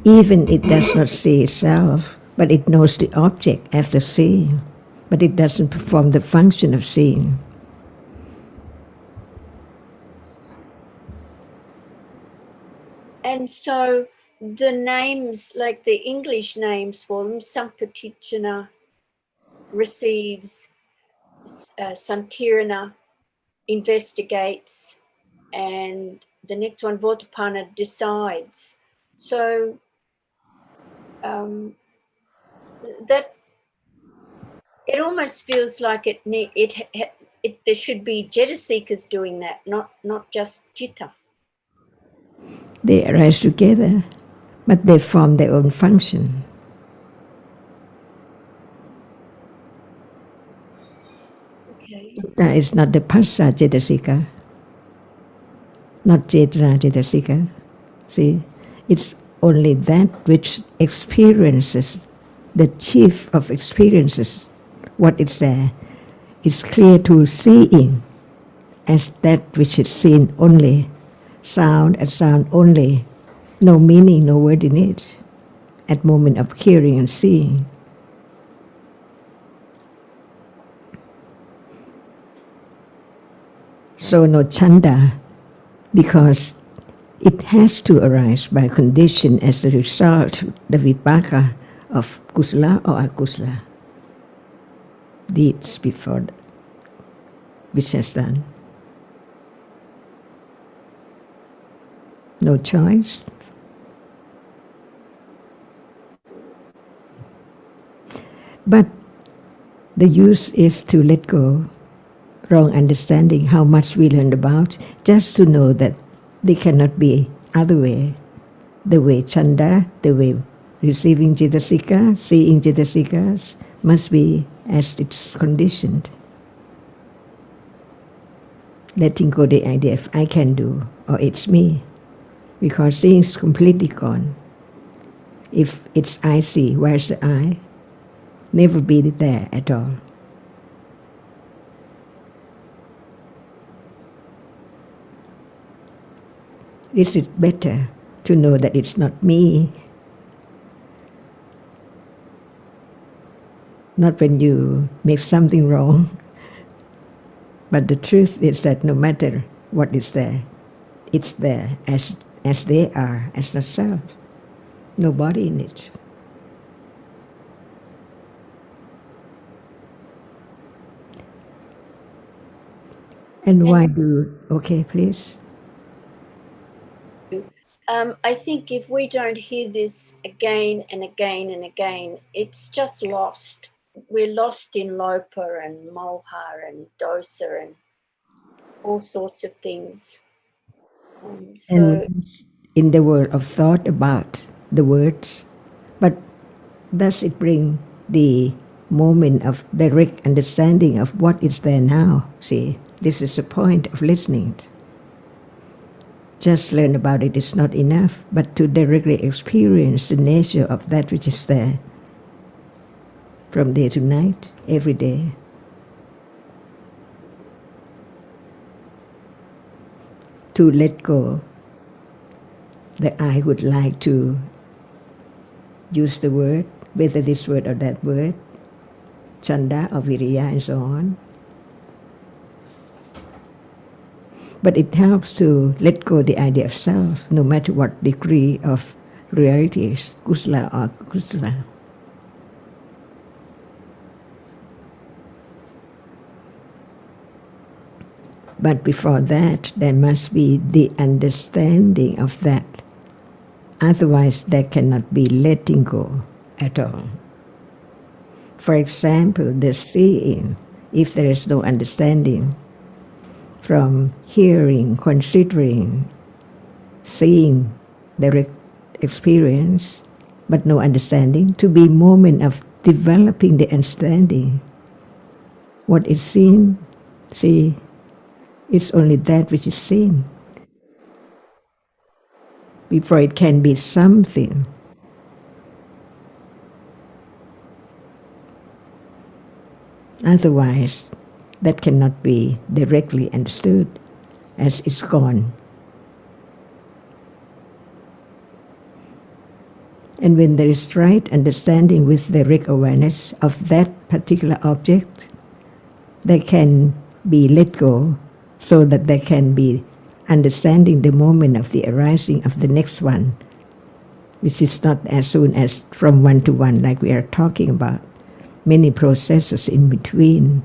Even it does not see itself, but it knows the object after seeing, but it doesn't perform the function of seeing. And so the names, like the English names for them, sampatijana receives, santirana investigates, and the next one, Votapana, decides. So that it almost feels like there should be jeta seekers doing that, not just jitta. They arise together, but they form their own function. Chitta is not the Phassa Cetasika, not Cetana Cetasika. See, it's only that which experiences, the chief of experiences, what is there. It's clear to seeing as that which is seen only, sound and sound only, no meaning, no word in it, at moment of hearing and seeing. So no chanda, because it has to arise by condition as the result, the vipaka of kusala or akusala deeds before which has done. No choice. But the use is to let go wrong understanding, how much we learned about, just to know that they cannot be other way. The way chanda, the way receiving citasika, seeing citasikas, must be as it's conditioned. Letting go the idea of I can do or it's me, because seeing is completely gone. If it's I see, where's the I? Never be there at all. Is it better to know that it's not me? Not when you make something wrong, but the truth is that no matter what is there, it's there as they are, as the self. No body in it. And why do, okay, please. I think if we don't hear this again and again and again, it's just lost. We're lost in Lopa and Moha and Dosa and all sorts of things. And in the world of thought about the words, but does it bring the moment of direct understanding of what is there now? See, this is the point of listening. Just learn about it is not enough, but to directly experience the nature of that which is there from day to night, every day. To let go that I would like to use the word, whether this word or that word, chanda or viriya and so on. But it helps to let go the idea of self, no matter what degree of reality is, kusala or kusala. But before that, there must be the understanding of that. Otherwise, there cannot be letting go at all. For example, the seeing, if there is no understanding, from hearing, considering, seeing, direct experience, but no understanding, to be moment of developing the understanding. What is seen, see, it's only that which is seen. Before it can be something. Otherwise, that cannot be directly understood as it's gone. And when there is right understanding with direct awareness of that particular object, there can be let go so that there can be understanding the moment of the arising of the next one, which is not as soon as from one to one like we are talking about. Many processes in between.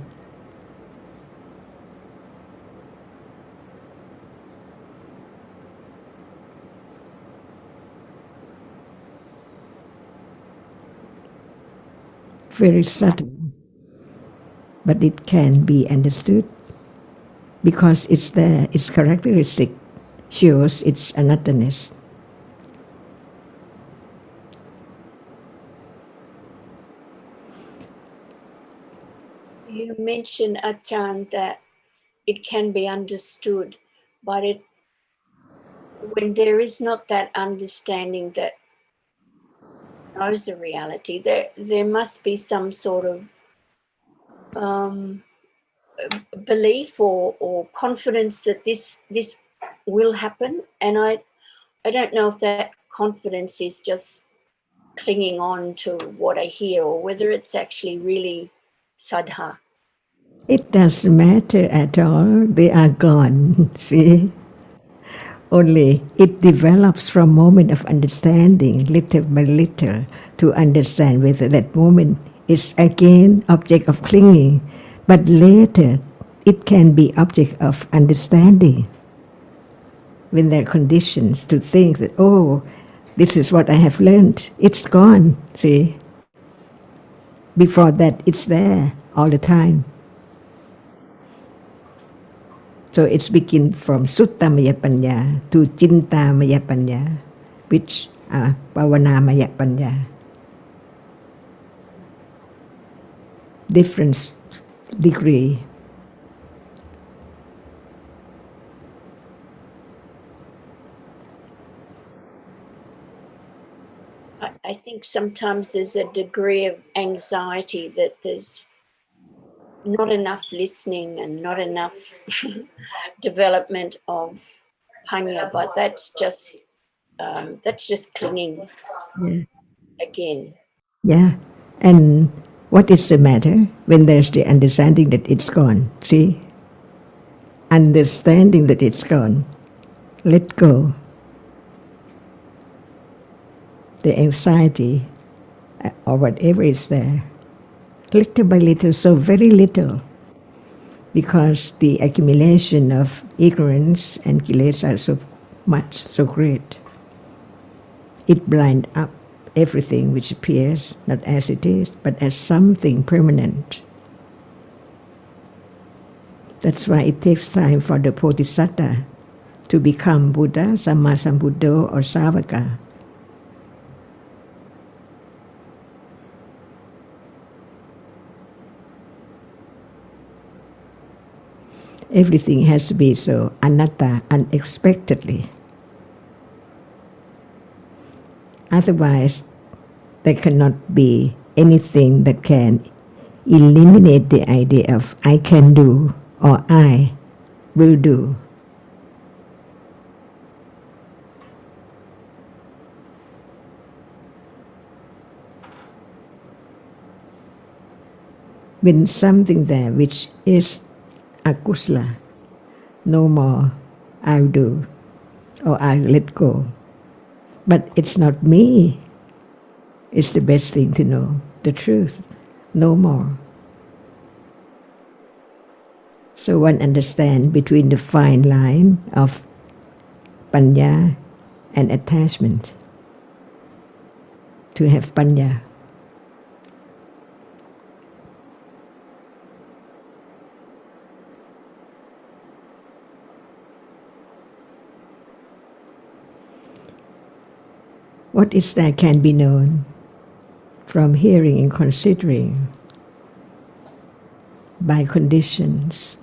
Very subtle, but it can be understood because it's there, its characteristic shows its anattanness. You mentioned, Ajarn, that it can be understood, but when there is not that understanding that knows the reality, there must be some sort of belief or confidence that this will happen. And I don't know if that confidence is just clinging on to what I hear or whether it's actually really sadha. It doesn't matter at all. They are gone, see? Only it develops from moment of understanding, little by little, to understand whether that moment is again object of clinging. But later, it can be object of understanding. When there are conditions to think that, oh, this is what I have learned, it's gone, see? Before that, it's there all the time. So it's begin from Suttamaya Panya to Chintamaya Panya, which are Pavanamaya Panya. Different degree. I think sometimes there's a degree of anxiety that there's not enough listening and not enough development of panya, but that's just clinging again. Yeah. And what is the matter when there's the understanding that it's gone? See? Understanding that it's gone. Let go. The anxiety or whatever is there. Little by little, so very little. Because the accumulation of ignorance and kilesa are so much, so great. It blinds up everything which appears not as it is, but as something permanent. That's why it takes time for the Bodhisattva to become Buddha, Sammasambuddho, or Savaka. Everything has to be so anatta, unexpectedly. Otherwise, there cannot be anything that can eliminate the idea of I can do or I will do. When something there which is akusala, no more I'll do or I'll let go. But it's not me. It's the best thing to know, the truth, no more. So one understands between the fine line of panya and attachment to have panya. What is that can be known from hearing and considering by conditions.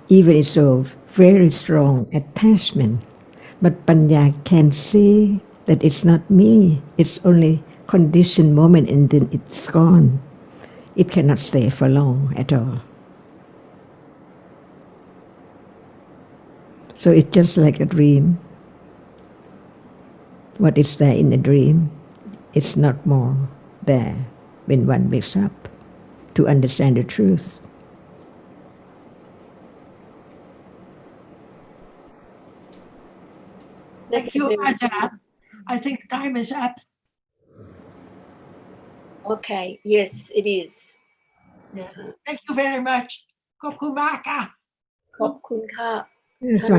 Even it's so very strong attachment, but panya can see that it's not me, it's only conditioned moment and then it's gone. It cannot stay for long at all. So it's just like a dream. What is there in a dream, it's not more there when one wakes up to understand the truth. Thank you, Ajarn. I think time is up. Okay, yes, it is. Thank you very much. Kokumaka. Khop kun ka. Yes,